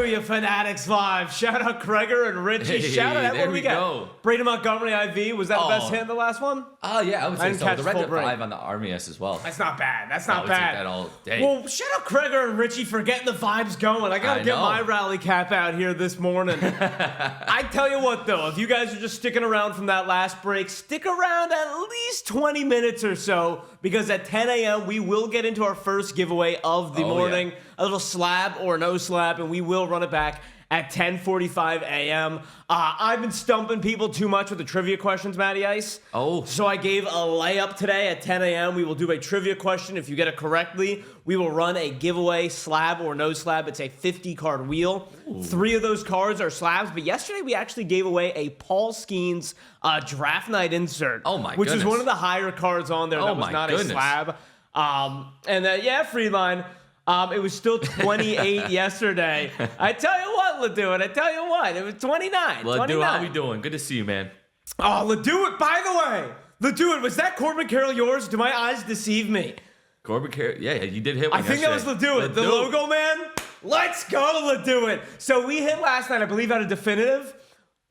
to you, Fanatics Live. Shout out Kreger and Richie. Hey, Shout out, what do we got? Go. Brady Montgomery IV. Was that the best hit in the last one? Oh, yeah, I would say didn't so. catch The Red full Dead break. 5 on the Army S as well. That's not bad. That's I not would take bad. that all day. Well, shout out Kreger and Richie for getting the vibes going. I got to get my rally cap out here this morning. I tell you what, though, if you guys are just sticking around from that last break, stick around at least 20 minutes or so, because at 10 a.m. we will get into our first giveaway of the morning. Yeah. A little slab or no slab, and we will run it back at 10:45 a.m. I've been stumping people too much with the trivia questions, Matty Ice. Oh. So I gave a layup today at 10 a.m. We will do a trivia question. If you get it correctly, we will run a giveaway, slab or no slab. It's a 50-card wheel. Ooh. 3 of those cards are slabs, but yesterday we actually gave away a Paul Skeens draft night insert. Oh, my Which goodness. is one of the higher cards on there that was not a slab. Freeline. It was still 28 yesterday. I tell you what, Ledoux, I tell you what, it was 29. Ledoux, how we doing? Good to see you, man. Oh, Ledoux, by the way, Ledoux, was that Corbin Carroll yours? Do my eyes deceive me? Corbin Carroll, yeah, you did hit one I think that was Ledoux, the logo man. Let's go, Ledoux. So we hit last night, I believe, at a definitive.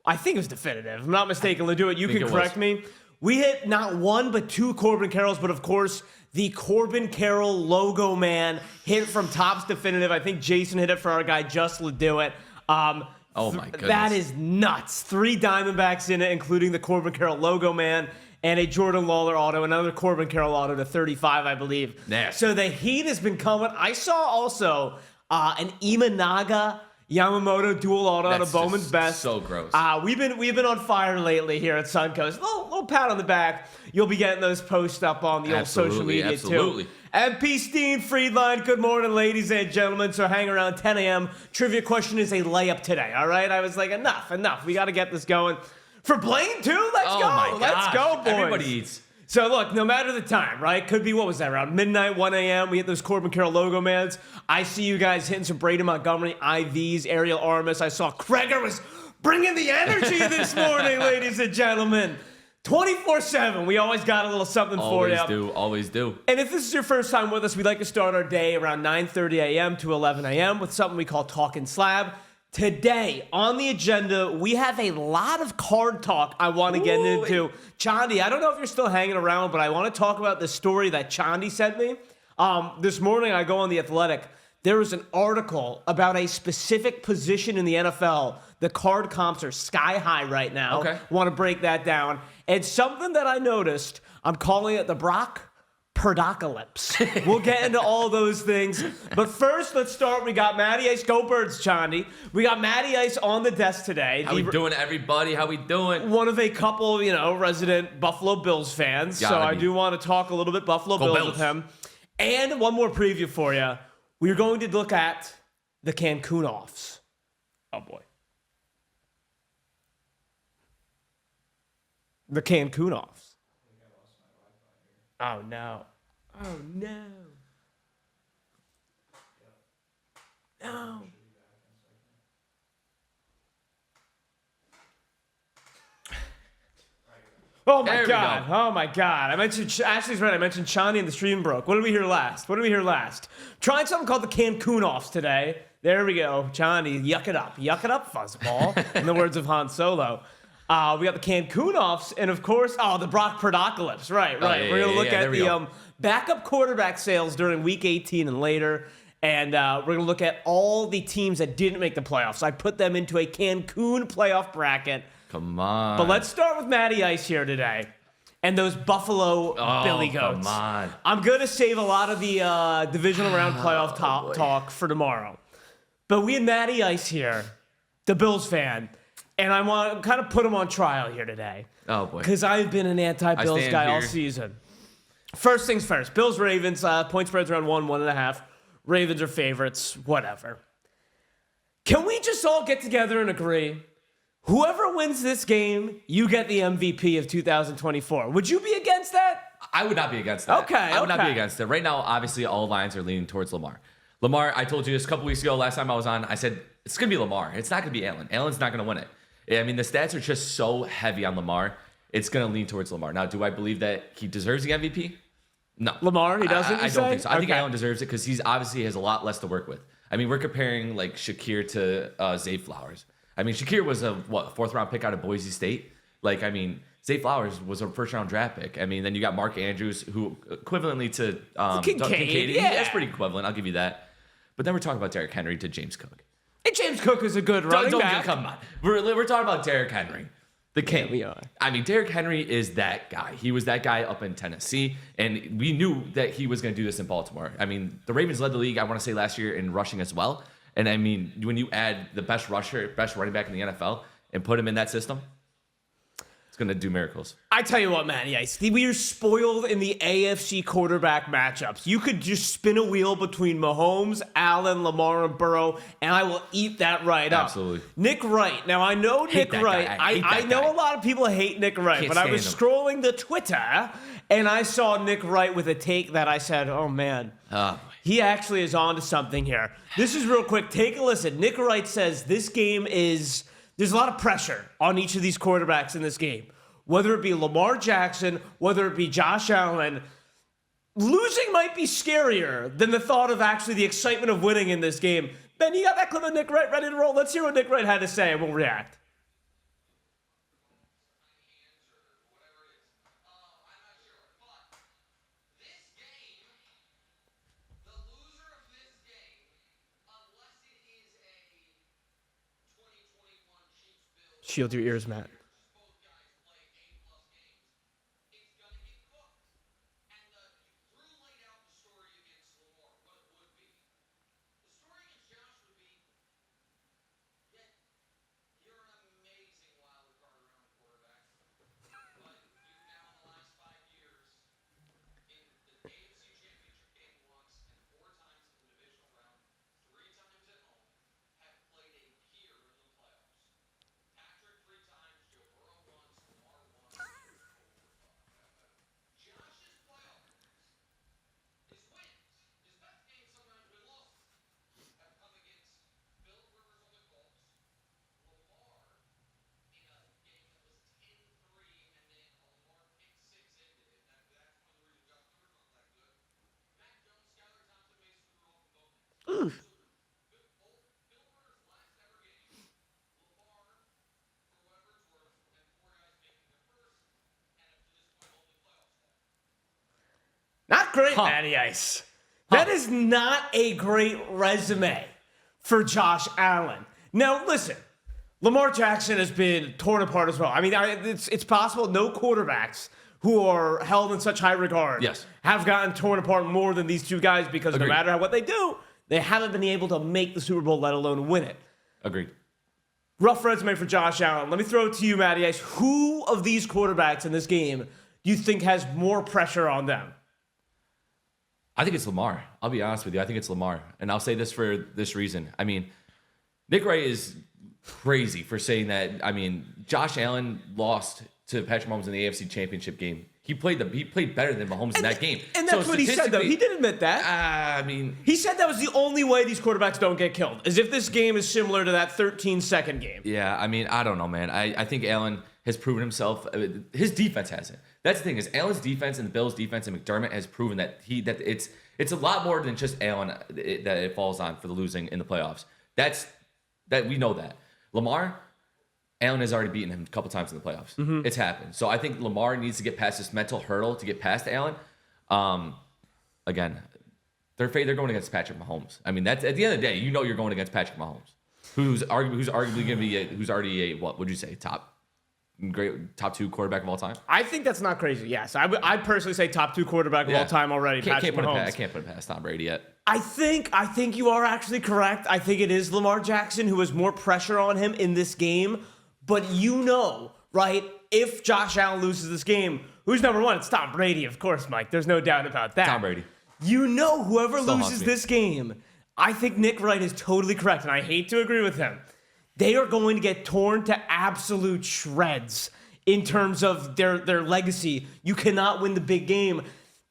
I think it was definitive. If I'm not mistaken, Ledoux, you can correct me. We hit not 1 but 2 Corbin Carrolls, but of course, the Corbin Carroll logo man hit from Topps Definitive. I think Jason hit it for our guy, Just Ledoux. Oh my goodness. That is nuts. 3 Diamondbacks in it, including the Corbin Carroll logo man and a Jordan Lawler auto, another Corbin Carroll auto to 35, I believe. Nasty. So the heat has been coming. I saw also an Imanaga Yamamoto dual auto out of Bowman's Best. So gross. We've been on fire lately here at Suncoast. Little pat on the back. You'll be getting those posts up on the old social media too. MP Steen Friedline, good morning, ladies and gentlemen. So hang around 10 a.m. Trivia question is a layup today. All right, I was like, enough. We got to get this going for Blaine too. Let's go. My gosh. Let's go, boys. Everybody eats. So look, no matter the time, right? Could be, what was that, around midnight, 1 a.m. We hit those Corbin Carroll logo mans. I see you guys hitting some Brady Montgomery IVs, Ariel Armas. I saw Kreger was bringing the energy this morning, ladies and gentlemen. 24/7. We always got a little something for you. Always do. And if this is your first time with us, we'd like to start our day around 9:30 a.m. to 11 a.m. with something we call Talkin Slab. Today, on the agenda, we have a lot of card talk I want to get into. Chandi, I don't know if you're still hanging around, but I want to talk about the story that Chandi sent me. This morning, I go on The Athletic. There was an article about a specific position in the NFL. The card comps are sky high right now. Okay. Want to break that down. And something that I noticed, I'm calling it the Brock Purdy. We'll get into all those things. But first, let's start. We got Matty Ice. Go Birds, Chandi. We got Matty Ice on the desk today. How we doing, everybody? How we doing? One of a couple, resident Buffalo Bills fans. I do want to talk a little bit Buffalo Bills with him. And one more preview for you. We're going to look at the Cancun-Offs. Oh, boy. The Cancun-Offs. Oh, no. Oh, no. No. Oh, my God. Oh, my God. I mentioned, Ashley's right. I mentioned Chani and the stream broke. What did we hear last? Trying something called the Cancun-Offs today. There we go. Chani, yuck it up. Yuck it up, fuzzball. In the words of Han Solo. We got the Cancun-Offs, and of course, the Brock Purdy. Right. We're going to look at the backup quarterback sales during Week 18 and later, and we're going to look at all the teams that didn't make the playoffs. I put them into a Cancun playoff bracket. Come on. But let's start with Matty Ice here today, and those Buffalo Billy Goats. Come on. I'm going to save a lot of the divisional round playoff talk for tomorrow. But we had Matty Ice here, the Bills fan. And I want to kind of put him on trial here today. Oh, boy. Because I've been an anti-Bills guy all season. First things first. Bills-Ravens, point spreads around 1.5. Ravens are favorites, whatever. Can we just all get together and agree? Whoever wins this game, you get the MVP of 2024. Would you be against that? I would not be against that. Okay, I would not be against it. Right now, obviously, all lines are leaning towards Lamar. Lamar, I told you this a couple weeks ago, last time I was on, I said, it's going to be Lamar. It's not going to be Allen. Allen's not going to win it. I mean, the stats are just so heavy on Lamar. It's going to lean towards Lamar. Now, do I believe that he deserves the MVP? No. Lamar, he doesn't? I don't think so. I think Allen deserves it because he's obviously has a lot less to work with. I mean, we're comparing like Shakir to Zay Flowers. I mean, Shakir was a fourth round pick out of Boise State. Like, I mean, Zay Flowers was a first round draft pick. I mean, then you got Mark Andrews, who equivalently to Kincaid. Yeah. That's pretty equivalent. I'll give you that. But then we're talking about Derrick Henry to James Cook. And James Cook is a good running back. Come on. We're talking about Derrick Henry. The king. Yeah, we are. I mean, Derrick Henry is that guy. He was that guy up in Tennessee, and we knew that he was going to do this in Baltimore. I mean, the Ravens led the league, I want to say, last year in rushing as well. And I mean, when you add the best running back in the NFL and put him in that system, it's going to do miracles. I tell you what, Matty Ice, we are spoiled in the AFC quarterback matchups. You could just spin a wheel between Mahomes, Allen, Lamar, and Burrow, and I will eat that right up. Absolutely. Nick Wright. Now, I know Nick Wright. I know a lot of people hate Nick Wright, but I was scrolling the Twitter, and I saw Nick Wright with a take that I said, oh, man. He actually is on to something here. This is real quick. Take a listen. Nick Wright says this game is... There's a lot of pressure on each of these quarterbacks in this game. Whether it be Lamar Jackson, whether it be Josh Allen, losing might be scarier than the thought of actually the excitement of winning in this game. Ben, you got that clip of Nick Wright ready to roll? Let's hear what Nick Wright had to say and we'll react. Shield your ears, Matt. Not great, Matty Ice. That is not a great resume for Josh Allen. Now, listen, Lamar Jackson has been torn apart as well. I mean, it's possible no quarterbacks who are held in such high regard have gotten torn apart more than these two guys because no matter what they do, they haven't been able to make the Super Bowl, let alone win it. Agreed. Rough resume for Josh Allen. Let me throw it to you, Matty Ice. Who of these quarterbacks in this game do you think has more pressure on them? I think it's Lamar. I'll be honest with you. I think it's Lamar. And I'll say this for this reason. I mean, Nick Wright is crazy for saying that. I mean, Josh Allen lost to Patrick Mahomes in the AFC Championship game. He played better than Mahomes in that game. And that's what he said, though. He did admit that. I mean... He said that was the only way these quarterbacks don't get killed, as if this game is similar to that 13-second game. Yeah, I mean, I don't know, man. I think Allen has proven himself. His defense hasn't. That's the thing, is Allen's defense and the Bills' defense and McDermott has proven that it's a lot more than just Allen that it falls on for the losing in the playoffs. That we know that. Lamar... Allen has already beaten him a couple times in the playoffs. Mm-hmm. It's happened. So I think Lamar needs to get past this mental hurdle to get past Allen. Again, they're going against Patrick Mahomes. I mean, that's at the end of the day, you know you're going against Patrick Mahomes, who's arguably going to be who's already a what would you say top two quarterback of all time? I think that's not crazy. Yes, I'd personally say top two quarterback of all time already. Patrick Mahomes. I can't put it past Tom Brady yet. I think you are actually correct. I think it is Lamar Jackson who has more pressure on him in this game. But you know, right, if Josh Allen loses this game, who's number one? It's Tom Brady, of course, Mike. There's no doubt about that. Tom Brady. You know whoever loses this game, I think Nick Wright is totally correct, and I hate to agree with him. They are going to get torn to absolute shreds in terms of their legacy. You cannot win the big game.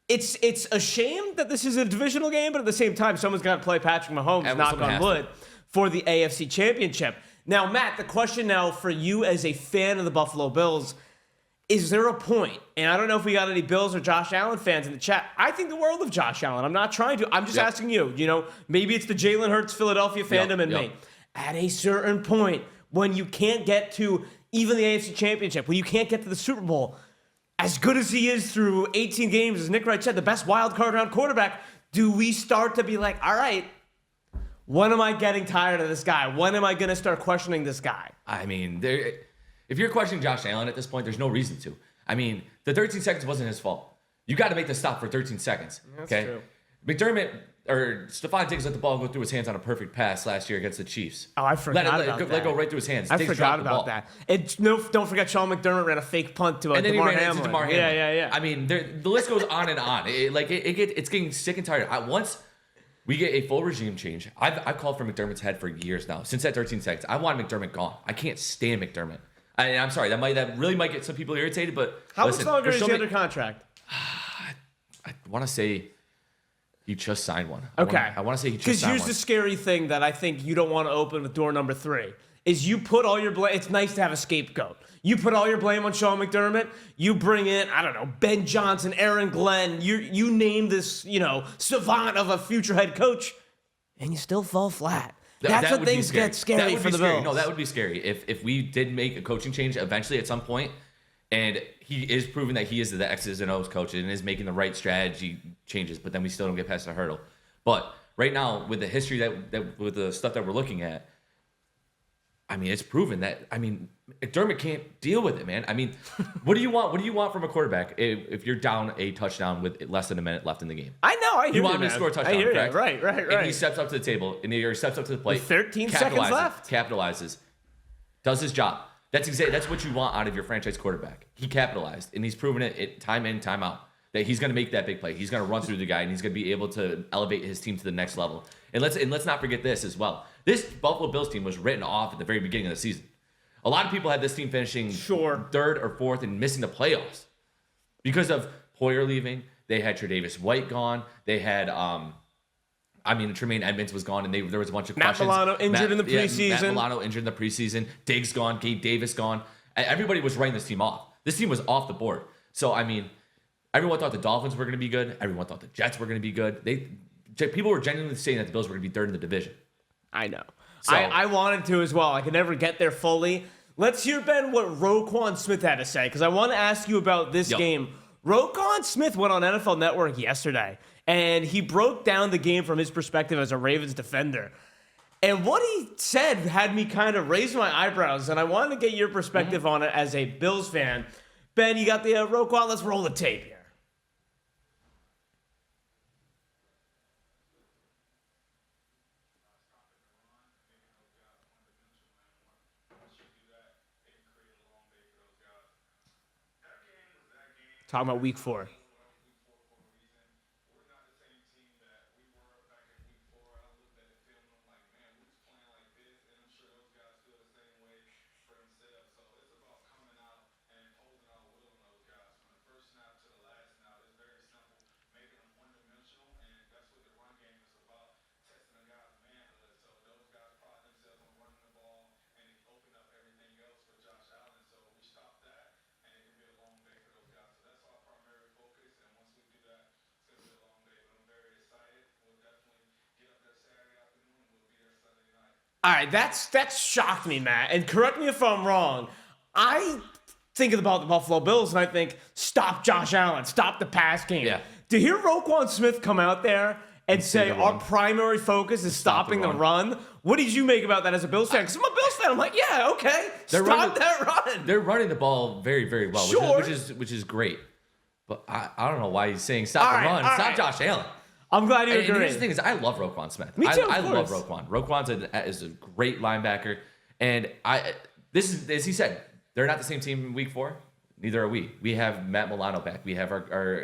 It's a shame that this is a divisional game, but at the same time, someone's got to play Patrick Mahomes, knock on wood, for the AFC Championship. Now, Matt, the question now for you as a fan of the Buffalo Bills, is there a point? And I don't know if we got any Bills or Josh Allen fans in the chat. I think the world of Josh Allen. I'm not trying to. I'm just asking you. You know, maybe it's the Jalen Hurts Philadelphia fandom in me. At a certain point, when you can't get to even the AFC Championship, when you can't get to the Super Bowl, as good as he is through 18 games, as Nick Wright said, the best wild card round quarterback, do we start to be like, all right, when am I getting tired of this guy? When am I going to start questioning this guy? I mean, if you're questioning Josh Allen at this point, there's no reason to. I mean, the 13 seconds wasn't his fault. You got to make the stop for 13 seconds. That's okay? true. McDermott or Stephon Diggs let the ball go through his hands on a perfect pass last year against the Chiefs. Oh, I forgot about that. Let it go right through his hands. I Diggs forgot dropped the about ball. that. Don't forget Sean McDermott ran a fake punt to and then DeMar he ran Hamlin. into DeMar Hamlin. Yeah. I mean, the list goes on and on. It's getting sick and tired. Once we get a full regime change, I've called for McDermott's head for years now. Since that 13 seconds, I want McDermott gone. I can't stand McDermott. I'm sorry, that really might get some people irritated, but how much longer is he under contract? I want to say he just signed one. Okay. I want to say he just signed one. Because here's the scary thing that I think you don't want to open with door number 3 is you put all your blame. It's nice to have a scapegoat. You put all your blame on Sean McDermott. You bring in, I don't know, Ben Johnson, Aaron Glenn. You name this, savant of a future head coach, and you still fall flat. That's when things get scary for the Bills. No, that would be scary. If we did make a coaching change eventually at some point, and he is proving that he is the X's and O's coach and is making the right strategy changes, but then we still don't get past the hurdle. But right now, with the history that with the stuff that we're looking at, I mean, it's proven that, McDermott can't deal with it, man. I mean, what do you want? What do you want from a quarterback if you're down a touchdown with less than a minute left in the game? I know. I hear you, want him to score a touchdown, I hear correct? You. Right. And he steps up to the table, and he steps up to the plate. With 13 seconds left. Capitalizes. Does his job. That's what you want out of your franchise quarterback. He capitalized, and he's proven it time in, time out, that he's going to make that big play. He's going to run through the guy, and he's going to be able to elevate his team to the next level. And let's not forget this as well. This Buffalo Bills team was written off at the very beginning of the season. A lot of people had this team finishing third or fourth and missing the playoffs because of Hoyer leaving. They had Tre'Davious White gone. They had, Tremaine Edmonds was gone, and there was a bunch of questions. Matt Milano injured in the preseason. Matt Milano injured in the preseason. Diggs gone. Gabe Davis gone. Everybody was writing this team off. This team was off the board. So, everyone thought the Dolphins were going to be good. Everyone thought the Jets were going to be good. People were genuinely saying that the Bills were going to be third in the division. I know. So, I wanted to as well. I could never get there fully. Let's hear, Ben, what Roquan Smith had to say, because I want to ask you about this game. Roquan Smith went on NFL Network yesterday, and he broke down the game from his perspective as a Ravens defender. And what he said had me kind of raise my eyebrows, and I wanted to get your perspective on it as a Bills fan. Ben, you got the Roquan? Let's roll the tape here. Talking about week 4. All right, that's shocked me, Matt. And correct me if I'm wrong. I think about the Buffalo Bills, and I think, stop Josh Allen, stop the pass game. Yeah. To hear Roquan Smith come out there and say our primary focus is stopping the run, what did you make about that as a Bills fan? Because I'm a Bills fan. I'm like, yeah, okay, stop that run. They're running the ball very, very well, which is great. But I don't know why he's saying stop the run. Stop Josh Allen. I'm glad you agree. And here's the thing is, I love Roquan Smith. Me too, I love Roquan. Roquan is a great linebacker. And this is, as he said, they're not the same team in week 4. Neither are we. We have Matt Milano back. We have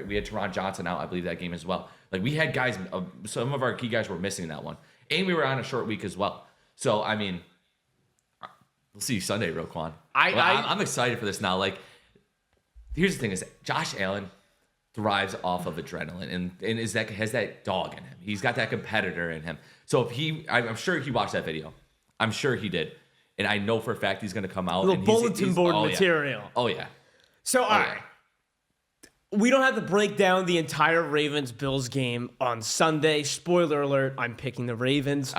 we had Teron Johnson out, I believe, that game as well. Like, we had guys, some of our key guys were missing that one. And we were on a short week as well. So, we'll see you Sunday, Roquan. I'm excited for this now. Like, here's the thing is, Josh Allen thrives off of adrenaline and has that dog in him. He's got that competitor in him. So I'm sure he watched that video. I'm sure he did. And I know for a fact he's going to come out. Bulletin board material. Oh, yeah. So, all right. We don't have to break down the entire Ravens-Bills game on Sunday. Spoiler alert, I'm picking the Ravens.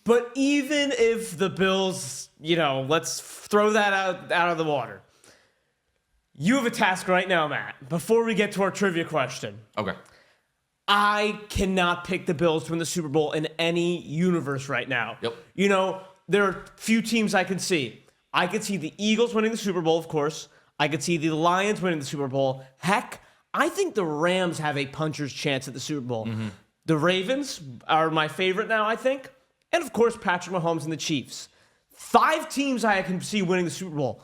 But even if the Bills, let's throw that out of the water. You have a task right now, Matt, before we get to our trivia question. Okay. I cannot pick the Bills to win the Super Bowl in any universe right now. Yep. There are few teams I can see. I could see the Eagles winning the Super Bowl, of course. I could see the Lions winning the Super Bowl. Heck, I think the Rams have a puncher's chance at the Super Bowl. Mm-hmm. The Ravens are my favorite now, I think. And, of course, Patrick Mahomes and the Chiefs. 5 teams I can see winning the Super Bowl.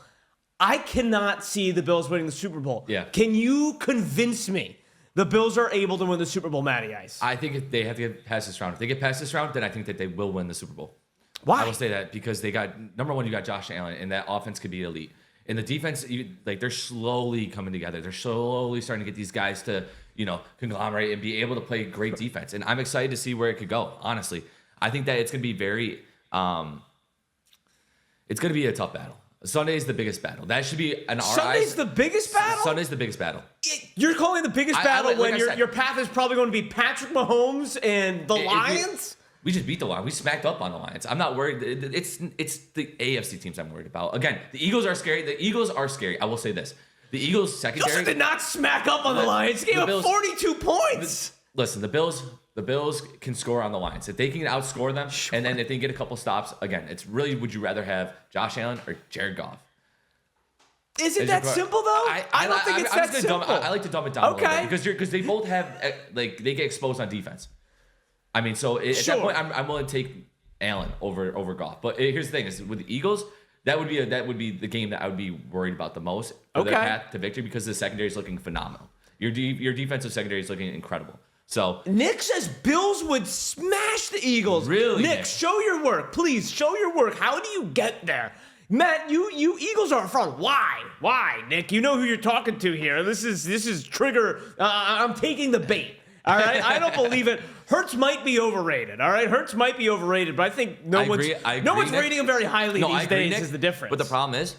I cannot see the Bills winning the Super Bowl. Yeah. Can you convince me the Bills are able to win the Super Bowl, Matty Ice? I think if they have to get past this round. If they get past this round, then I think that they will win the Super Bowl. Why? I will say that because they got, number one, you got Josh Allen, and that offense could be elite. And the defense, they're slowly coming together. They're slowly starting to get these guys to, conglomerate and be able to play great defense. And I'm excited to see where it could go, honestly. I think that it's going to be it's going to be a tough battle. Sunday is the biggest battle. That should be an Sunday's the biggest battle? Sunday's the biggest battle. You're calling the biggest battle when like your path is probably going to be Patrick Mahomes and the Lions? We just beat the Lions. We smacked up on the Lions. I'm not worried. It's the AFC teams I'm worried about. Again, the Eagles are scary. The Eagles are scary. I will say this. The Eagles secondary. Eagles did not smack up on the Lions. They gave up 42 points. Listen, the Bills can score on the Lions. If they can outscore them, and then if they get a couple stops, again, it's really, would you rather have Josh Allen or Jared Goff? Is it that simple, though? I don't think it's that simple. I like to dumb it down a little bit because they both have, they get exposed on defense. I mean, so at that point, I'm willing to take Allen over Goff. But here's the thing: is with the Eagles, that would be the game that I would be worried about the most for their path to victory because the secondary is looking phenomenal. Your defensive secondary is looking incredible. So Nick says Bills would smash the Eagles. Really, Nick, show your work, please. Show your work. How do you get there? Matt, you Eagles are front. Why, Nick? You know who you're talking to here. This is trigger. I'm taking the bait. All right, I don't believe it. Hurts might be overrated. All right, Hurts might be overrated, but I think no one's rating him very highly these days. Is the difference? But the problem is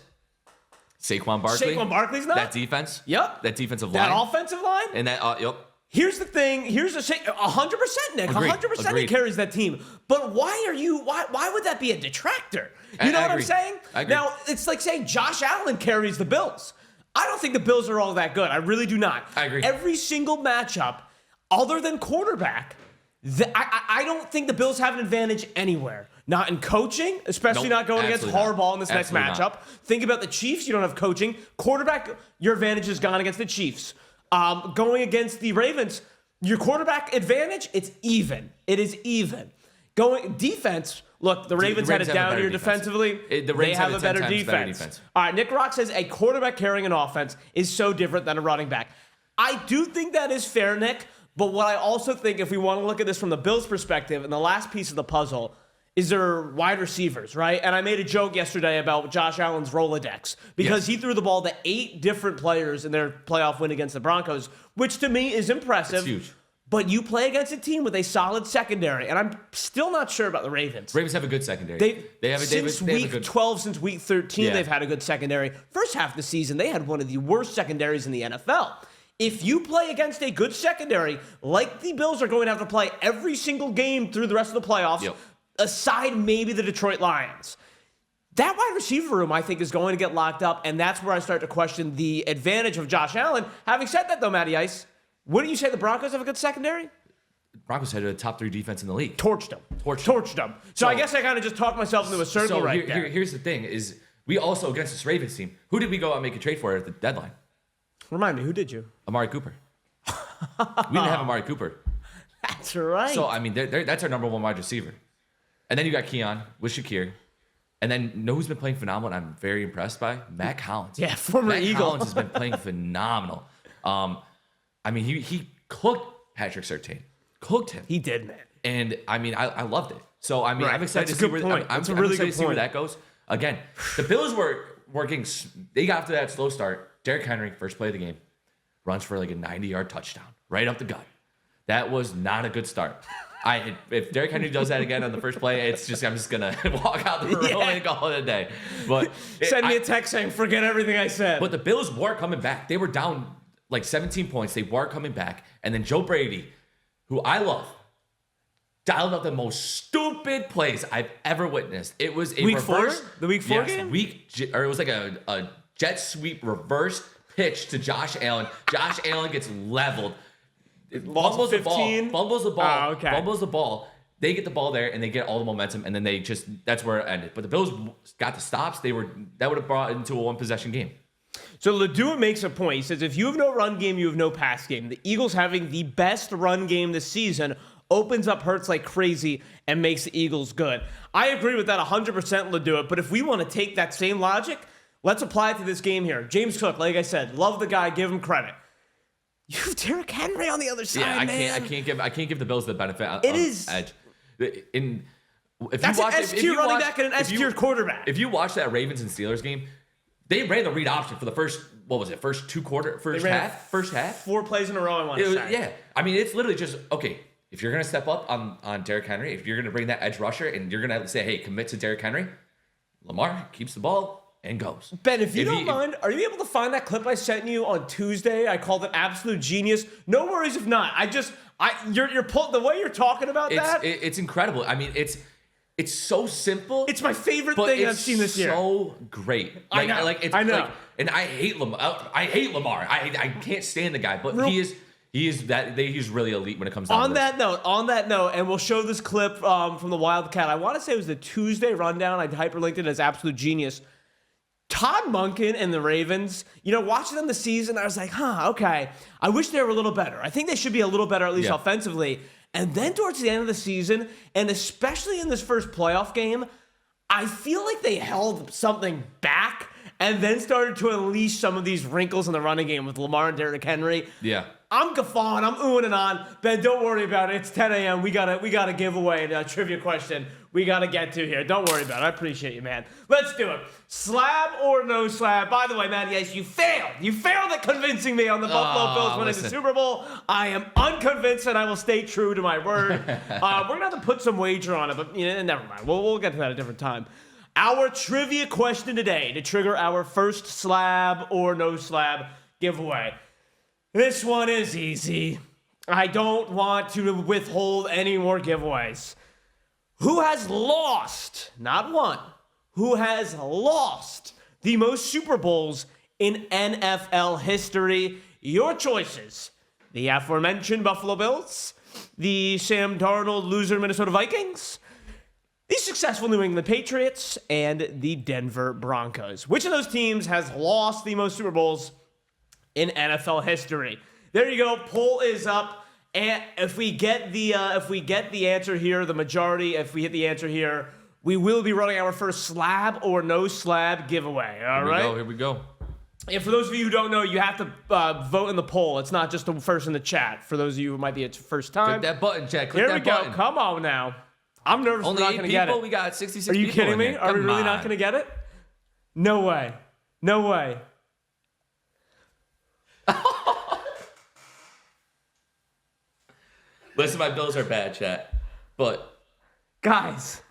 Saquon Barkley's not that defense. Yep. That defensive line. That offensive line. And that. Yep. Here's the thing. Here's 100%, Nick. 100% he carries that team. But why would that be a detractor? You know what I'm saying? I agree. Now, it's like saying Josh Allen carries the Bills. I don't think the Bills are all that good. I really do not. I agree. Every single matchup, other than quarterback, I don't think the Bills have an advantage anywhere. Not in coaching, especially not going against Harbaugh in this next matchup. Think about the Chiefs. You don't have coaching. Quarterback, your advantage is gone against the Chiefs. Going against the Ravens, your quarterback advantage, it's even. It is even. Going defense, look, the Ravens had it down here defensively. They have a better defense. All right, Nick Rock says a quarterback carrying an offense is so different than a running back. I do think that is fair, Nick. But what I also think, if we want to look at this from the Bills' perspective, and the last piece of the puzzle is their wide receivers, right? And I made a joke yesterday about Josh Allen's Rolodex because he threw the ball to 8 different players in their playoff win against the Broncos, which to me is impressive. It's huge. But you play against a team with a solid secondary, and I'm still not sure about the Ravens. Ravens have a good secondary. Since week 12, since week 13, they've had a good secondary. First half of the season, they had one of the worst secondaries in the NFL. If you play against a good secondary, like the Bills are going to have to play every single game through the rest of the playoffs, aside maybe the Detroit Lions, that wide receiver room, I think, is going to get locked up, and that's where I start to question the advantage of Josh Allen. Having said that, though, Matty Ice, wouldn't you say the Broncos have a good secondary? Broncos had a top 3 defense in the league. Torched them. So I guess I kind of just talked myself into a circle there. Here's the thing, is we also, against this Ravens team, who did we go out and make a trade for at the deadline? Remind me, who did you? Amari Cooper. We didn't have Amari Cooper. That's right. So, I mean, that's our number 1 wide receiver. And then you got Keon with Shakir. And then, know who's been playing phenomenal and I'm very impressed by? Matt Collins. Yeah, former Eagle. Matt Collins has been playing phenomenal. I mean, he cooked Patrick Surtain. Cooked him. He did, man. And, I mean, I loved it. So, I mean, I'm excited to see where that goes. Again, the Bills were working. They got off to that slow start. Derrick Henry, first play of the game, runs for like a 90-yard touchdown right up the gut. That was not a good start. If Derrick Henry does that again on the first play, I'm just gonna walk out the room and call it a day. But send me a text saying, "Forget everything I said." But the Bills were coming back. They were down like 17 points. They were coming back, and then Joe Brady, who I love, dialed up the most stupid plays I've ever witnessed. It was a week reverse, 4, the week 4 game, or it was like a jet sweep reverse pitch to Josh Allen. Josh Allen gets leveled. Fumbles the ball. They get the ball there and they get all the momentum, and then that's where it ended. But the Bills got the stops. That would have brought it into a one-possession game. So Ladua makes a point. He says, if you have no run game, you have no pass game. The Eagles having the best run game this season opens up Hurts like crazy and makes the Eagles good. I agree with that 100%, Ladua. But if we want to take that same logic, let's apply it to this game here. James Cook, like I said, love the guy, give him credit. You have Derrick Henry on the other side, I man. I can't give the Bills the benefit of edge. That's an S-tier running back and an S-tier quarterback. If you watch that Ravens and Steelers game, they ran the read option for the first half? 4 plays in a row, I want to say. Yeah. I mean, it's literally just, okay, if you're going to step up on Derrick Henry, if you're going to bring that edge rusher and you're going to say, hey, commit to Derrick Henry, Lamar keeps the ball and goes. Ben, if you don't mind, are you able to find that clip I sent you on Tuesday? I called it absolute genius. No worries if not. The way you're talking about that. It's incredible. I mean, it's so simple. It's my favorite thing I've seen this year. So great. I know. And I hate Lamar. I can't stand the guy, but he's really elite when it comes down to this. On that note, and we'll show this clip from the Wildcat. I want to say it was the Tuesday rundown. I hyperlinked it as absolute genius. Todd Monken and the Ravens, watching them this season, I was like, okay. I wish they were a little better. I think they should be a little better, at least offensively. And then towards the end of the season, and especially in this first playoff game, I feel like they held something back and then started to unleash some of these wrinkles in the running game with Lamar and Derrick Henry. Yeah. I'm guffawing. I'm oohing and on. Ben, don't worry about it. It's 10 a.m. We got a giveaway and a trivia question we got to get to here. Don't worry about it. I appreciate you, man. Let's do it. Slab or no slab? By the way, Matty Ice, you failed. You failed at convincing me on the Buffalo Bills winning the Super Bowl. I am unconvinced, and I will stay true to my word. We're going to have to put some wager on it, but never mind. We'll get to that at a different time. Our trivia question today to trigger our first slab or no slab giveaway. This one is easy. I don't want to withhold any more giveaways. Who has lost, not won, who has lost the most Super Bowls in NFL history? Your choices. The aforementioned Buffalo Bills, the Sam Darnold loser Minnesota Vikings, the successful New England Patriots, and the Denver Broncos. Which of those teams has lost the most Super Bowls in NFL history? There you go. Poll is up. And if we get the answer here, the majority, if we hit the answer here, we will be running our first slab or no slab giveaway. All right? Here we go. And for those of you who don't know, you have to vote in the poll. It's not just the first in the chat. For those of you who might be at first time. Click that button, chat. Click Here we that go. button. Come on now. I'm nervous we're not going to get it. We got 66 Are you people kidding in me? here. Are we Come really on. not going to get it? No way. No way. Listen, my Bills are bad, chat. But Guys,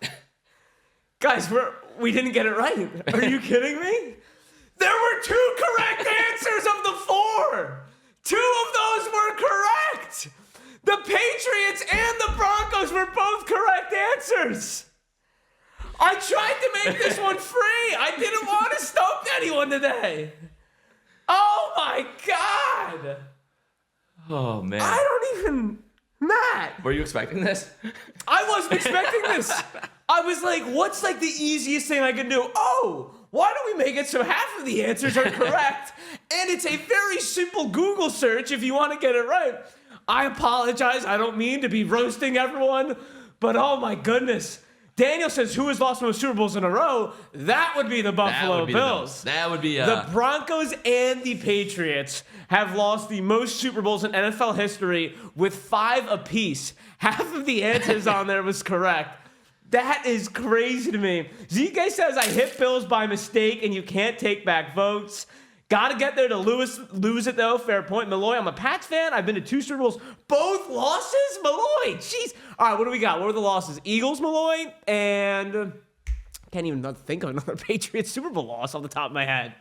we didn't get it right. Are you kidding me? There were 2 correct answers of the 4. 2 of those were correct. The Patriots and the Broncos were both correct answers. I tried to make this one free. I didn't want to stump anyone today. Oh my God. oh man, I don't even... Matt. were you expecting this? I wasn't expecting this. I was like, what's like the easiest thing I can do? Oh, why don't we make it so half of the answers are correct? And it's a very simple Google search if you want to get it right. I apologize. I don't mean to be roasting everyone, but oh my goodness. Daniel says, who has lost most Super Bowls in a row? That would be the Buffalo Bills. That would be The Broncos and the Patriots have lost the most Super Bowls in NFL history with 5 apiece. Half of the answers on there was correct. That is crazy to me. ZK says, I hit Bills by mistake and you can't take back votes. Got to get there to lose it, though. Fair point. Malloy, I'm a Pats fan. I've been to 2 Super Bowls. Both losses? Malloy, jeez. All right, what do we got? What are the losses? Eagles, Malloy, and can't even think of another Patriots Super Bowl loss off the top of my head.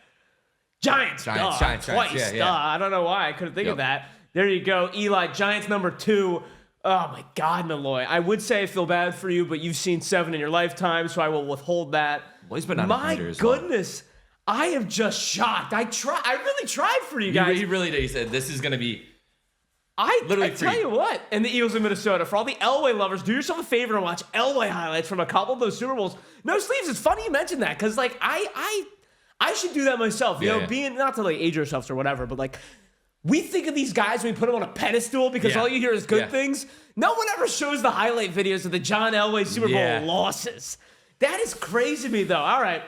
Giants. Twice. Yeah. I don't know why I couldn't think of that. There you go. Eli, Giants number 2. Oh, my God, Malloy. I would say I feel bad for you, but you've seen 7 in your lifetime, so I will withhold that. Well, he's been on my as goodness. Well. I am just shocked. I really tried for you guys. He really did. He said, this is going to be I literally tell you what, and the Eagles in Minnesota, for all the Elway lovers, do yourself a favor and watch Elway highlights from a couple of those Super Bowls. No sleeves. It's funny you mentioned that because, like, I should do that myself. You know, being, not to, like, age yourselves or whatever, but, like, we think of these guys when we put them on a pedestal because all you hear is good things. No one ever shows the highlight videos of the John Elway Super Bowl losses. That is crazy to me, though. All right.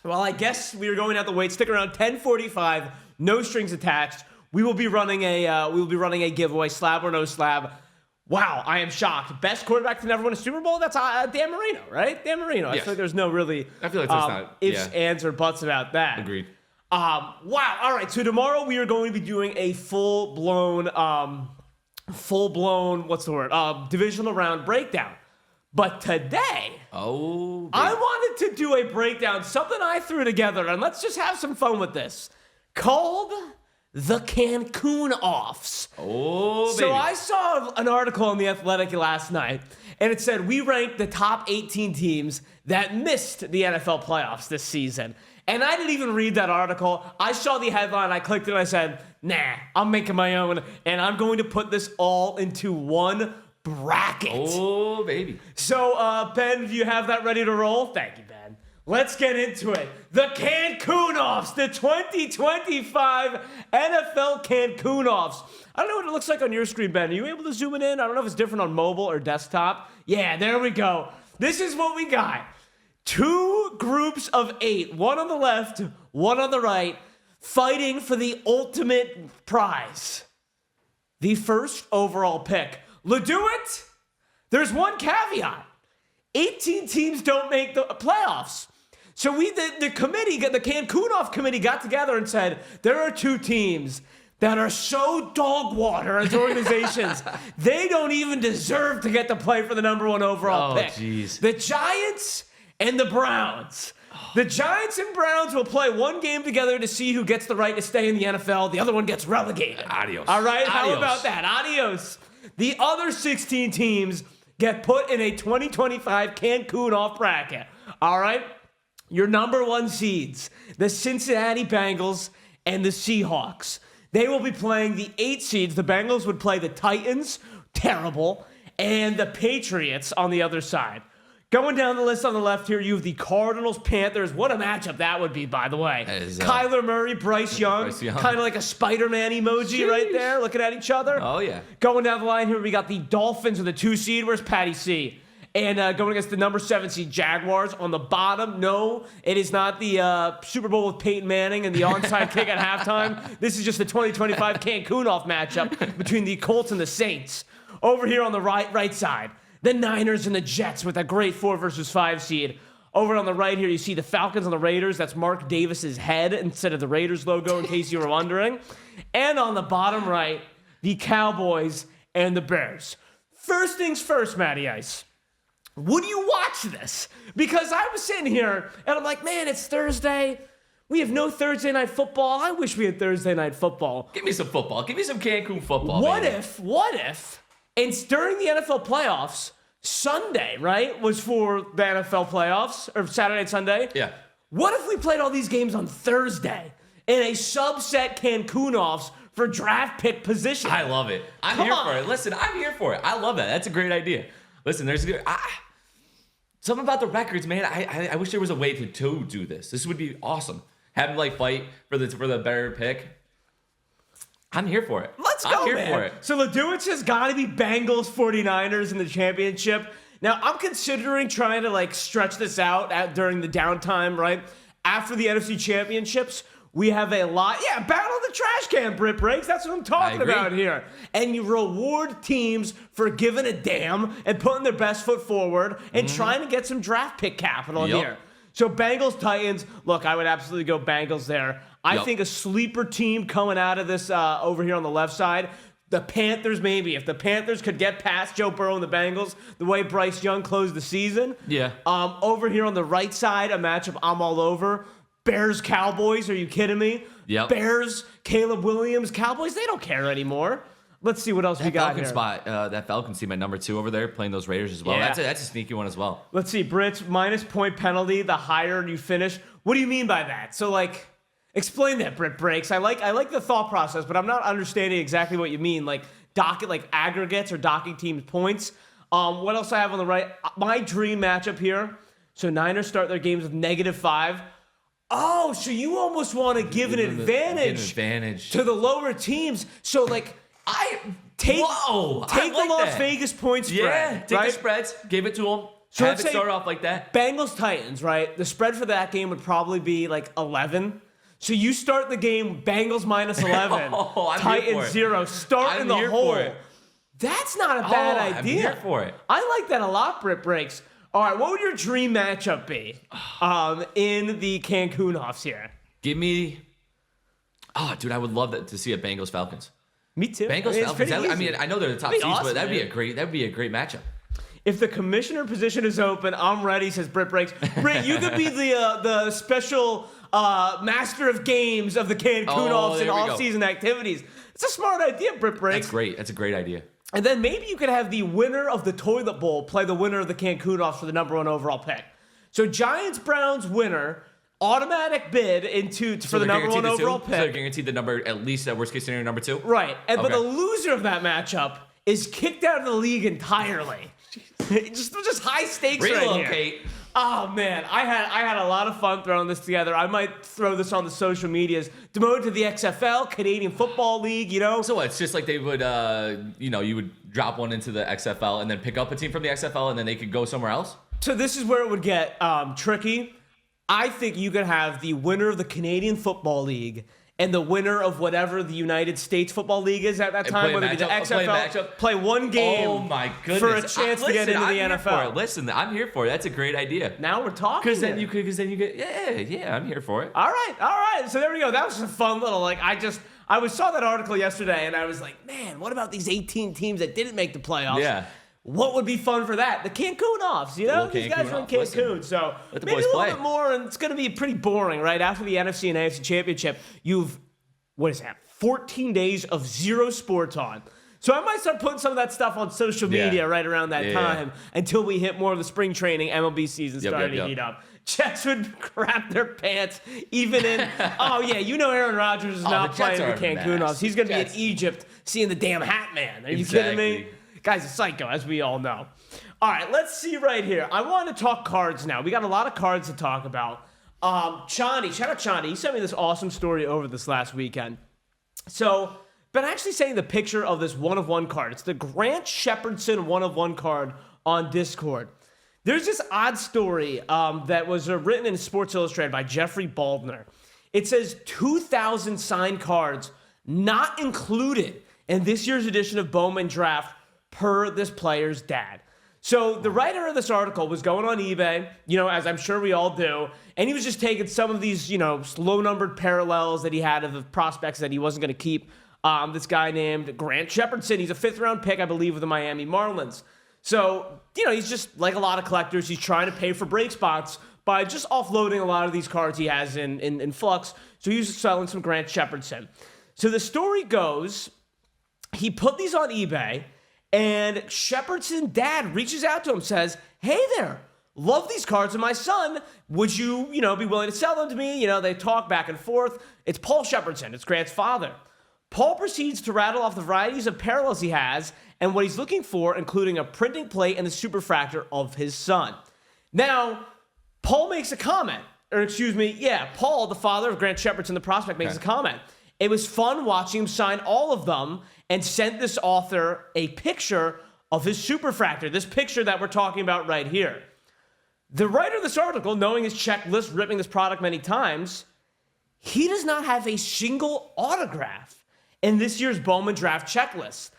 Well, I guess we are going out the wait. Stick around. 10:45. No strings attached. We will be running a giveaway. Slab or no slab. Wow, I am shocked. Best quarterback to never win a Super Bowl? That's Dan Marino, right? Dan Marino. I feel like there's no really I feel like there's not ifs, ands, or buts about that. Agreed. Wow. All right. So tomorrow we are going to be doing a full-blown, what's the word? Divisional round breakdown. But today, I wanted to do a breakdown, something I threw together, and let's just have some fun with this, called the Cancun-Offs. Oh, baby. So I saw an article on The Athletic last night, and it said we ranked the top 18 teams that missed the NFL playoffs this season. And I didn't even read that article. I saw the headline, I clicked it, and I said, nah, I'm making my own, and I'm going to put this all into one bracket. Oh, baby. So, Ben, do you have that ready to roll? Thank you, Ben. Let's get into it. The Cancun-Offs, the 2025 NFL Cancun-Offs. I don't know what it looks like on your screen, Ben. Are you able to zoom it in? I don't know if it's different on mobile or desktop. Yeah, there we go. This is what we got. 2 groups of 8, one on the left, one on the right, fighting for the ultimate prize. The first overall pick. Leduit, there's one caveat. 18 teams don't make the playoffs. So the committee, the Cancun-Off committee got together and said, there are 2 teams that are so dog water as organizations, they don't even deserve to get to play for the number 1 overall pick. Geez. The Giants and the Browns. The Giants and Browns will play one game together to see who gets the right to stay in the NFL. The other one gets relegated. Adios. All right? How about that? Adios. The other 16 teams get put in a 2025 Cancun-Off bracket. All right? Your number 1 seeds, the Cincinnati Bengals and the Seahawks. They will be playing the 8 seeds. The Bengals would play the Titans, terrible, and the Patriots on the other side. Going down the list on the left here, you have the Cardinals, Panthers. What a matchup that would be, by the way. Kyler Murray, Bryce Young. Kind of like a Spider-Man emoji right there, looking at each other. Oh, yeah. Going down the line here, we got the Dolphins with the 2 seed. Where's Patty C? And going against the number 7 seed Jaguars on the bottom. No, it is not the Super Bowl with Peyton Manning and the onside kick at halftime. This is just the 2025 Cancun-Off matchup between the Colts and the Saints. Over here on the right side, the Niners and the Jets with a great 4 versus 5 seed. Over on the right here, you see the Falcons and the Raiders. That's Mark Davis's head instead of the Raiders logo, in case you were wondering. And on the bottom right, the Cowboys and the Bears. First things first, Matty Ice. Would you watch this? Because I was sitting here, and I'm like, man, it's Thursday. We have no Thursday night football. I wish we had Thursday night football. Give me some football. Give me some Cancun football, What if, and during the NFL playoffs, Sunday, right, was for the NFL playoffs, or Saturday and Sunday? Yeah. What if we played all these games on Thursday in a subset Cancun-Offs for draft pick position? I love it. I'm here for it. Listen, I'm here for it. I love that. That's a great idea. Listen, there's something about the records, man. I wish there was a way to do this. This would be awesome. Have them like fight for the better pick. I'm here for it. Let's go, I'm here for it. So Leduich has got to be Bengals 49ers in the championship. Now, I'm considering trying to like stretch this out during the downtime, right? After the NFC championships, we have a lot. Yeah, battle the trash can, Brit Breaks. That's what I'm talking about here. And you reward teams for giving a damn and putting their best foot forward and trying to get some draft pick capital here. So Bengals, Titans. Look, I would absolutely go Bengals there. I think a sleeper team coming out of this over here on the left side, the Panthers maybe. If the Panthers could get past Joe Burrow and the Bengals, the way Bryce Young closed the season. Yeah. Over here on the right side, a matchup I'm all over. Bears, Cowboys, are you kidding me? Yep. Bears, Caleb Williams, Cowboys, they don't care anymore. Let's see what else we got here. That Falcons team at number 2 over there playing those Raiders as well. Yeah. That's a sneaky one as well. Let's see, Brits, minus point penalty, the higher you finish. What do you mean by that? So, like, explain that, Brit Breaks. I like the thought process, but I'm not understanding exactly what you mean. Like, docket, like aggregates or docking teams' points. What else I have on the right? My dream matchup here. So, Niners start their games with -5. Oh, so you almost want to give an advantage to the lower teams. So, like, take the Las Vegas point spread. Yeah, take right? the spreads, give it to them. So have it start off like that. Bengals Titans, right? The spread for that game would probably be like 11. So you start the game Bengals -11, I'm Titans 0, start in the hole. That's not a bad idea. I'm here for it. I like that a lot, Brit Breaks. All right, what would your dream matchup be in the Cancun-Offs here? Give me. Oh, dude, I would love to see a Bengals Falcons. Me too. Bengals Falcons. I know they're the top seeds, awesome, but that'd be a great matchup. If the commissioner position is open, I'm ready, says Brit Breaks. Brit, you could be the special master of games of the Cancun-Offs and off-season activities. It's a smart idea, Brit Breaks. That's great. That's a great idea. And then maybe you could have the winner of the Toilet Bowl play the winner of the Cancun-Offs for the #1 overall pick. So Giants-Browns winner, automatic bid for the #1 overall pick. So they're guaranteed the number, at least at worst case scenario, number 2? Right. But the loser of that matchup is kicked out of the league entirely. just high stakes Relocate. right here. Oh man, I had a lot of fun throwing this together. I might throw this on the social medias. Demoted to the XFL, Canadian Football League, you know. So what? It's just like they would, you would drop one into the XFL and then pick up a team from the XFL and then they could go somewhere else? So this is where it would get tricky. I think you could have the winner of the Canadian Football League and the winner of whatever the United States Football League is at that time, whether it be the XFL, play one game. Oh my goodness! For a chance to get into the NFL. Listen, I'm here for it. That's a great idea. Now we're talking. Because then you get, yeah, I'm here for it. All right. So there we go. That was a fun little I saw that article yesterday and I was like, man, what about these 18 teams that didn't make the playoffs? Yeah. What would be fun for that? The Cancun-Offs, you know? These guys are in Cancun, so maybe a little bit more, and it's going to be pretty boring, right? After the NFC and AFC Championship, you've, 14 days of zero sports on. So I might start putting some of that stuff on social media right around that time until we hit more of the spring training MLB season starting to heat up. Jets would crap their pants even in, Aaron Rodgers is not playing the Cancun-Offs. He's going to be in Egypt seeing the damn Hat Man. Are you kidding me? Guy's a psycho, as we all know. All right, let's see right here. I want to talk cards now. We got a lot of cards to talk about. Chani, shout out Chani. He sent me this awesome story over this last weekend. So, been actually saying the picture of this 1-of-1 card. It's the Grant Shepardson 1-of-1 card on Discord. There's this odd story that was written in Sports Illustrated by Jeffrey Baldner. It says 2,000 signed cards not included in this year's edition of Bowman Draft per this player's dad. So the writer of this article was going on eBay, as I'm sure we all do, and he was just taking some of these, low-numbered parallels that he had of the prospects that he wasn't going to keep. This guy named Grant Shepardson, he's a 5th-round pick, I believe, with the Miami Marlins. So, he's just like a lot of collectors. He's trying to pay for break spots by just offloading a lot of these cards he has in flux. So he's selling some Grant Shepardson. So the story goes, he put these on eBay, and Shepardson dad reaches out to him, says, hey there, love these cards of my son. Would you, be willing to sell them to me? They talk back and forth. It's Paul Shepardson. It's Grant's father. Paul proceeds to rattle off the varieties of parallels he has and what he's looking for, including a printing plate and the superfractor of his son. Now, Paul makes a comment. Paul, the father of Grant Shepardson, the prospect, makes a comment. It was fun watching him sign all of them and sent this author a picture of his superfractor, this picture that we're talking about right here. The writer of this article, knowing his checklist, ripping this product many times, he does not have a single autograph in this year's Bowman Draft checklist.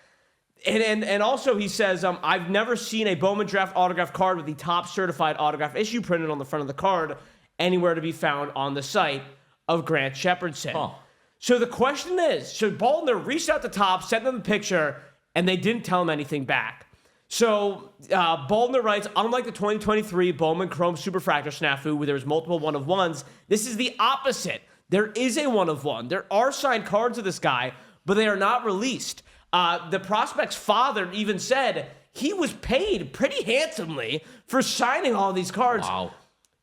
And also he says, I've never seen a Bowman Draft autograph card with the top certified autograph issue printed on the front of the card anywhere to be found on the site. of Grant Shepardson. Huh. So the question is, so Baldner reached out to Topps, sent them the picture, and they didn't tell him anything back. So Baldner writes, unlike the 2023 Bowman Chrome Superfractor snafu where there's multiple one-of-ones, this is the opposite. There is a one-of-one. There are signed cards of this guy, but they are not released. The prospect's father even said he was paid pretty handsomely for signing all these cards. Wow.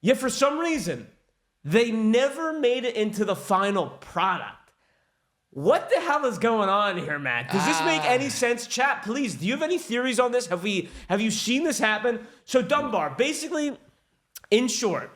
Yet for some reason, they never made it into the final product. What the hell is going on here, Matt? Does this make any sense? Chat, please. Do you have any theories on this? Have you seen this happen? So Dunbar, basically, in short,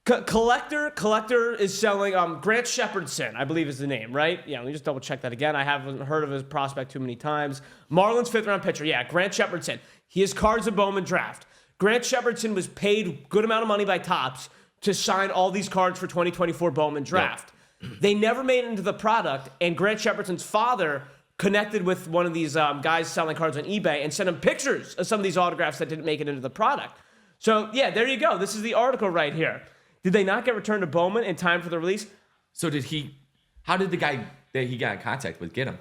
Collector is selling Grant Shepardson, I believe is the name, right? Yeah, let me just double check that again. I haven't heard of his prospect too many times. Marlins 5th round pitcher. Yeah, Grant Shepardson. He has cards of Bowman draft. Grant Shepardson was paid a good amount of money by Topps to sign all these cards for 2024 Bowman draft. Yep. They never made it into the product, and Grant Shepherdson's father connected with one of these guys selling cards on eBay and sent him pictures of some of these autographs that didn't make it into the product. So, yeah, there you go. This is the article right here. Did they not get returned to Bowman in time for the release? So how did the guy that he got in contact with get him?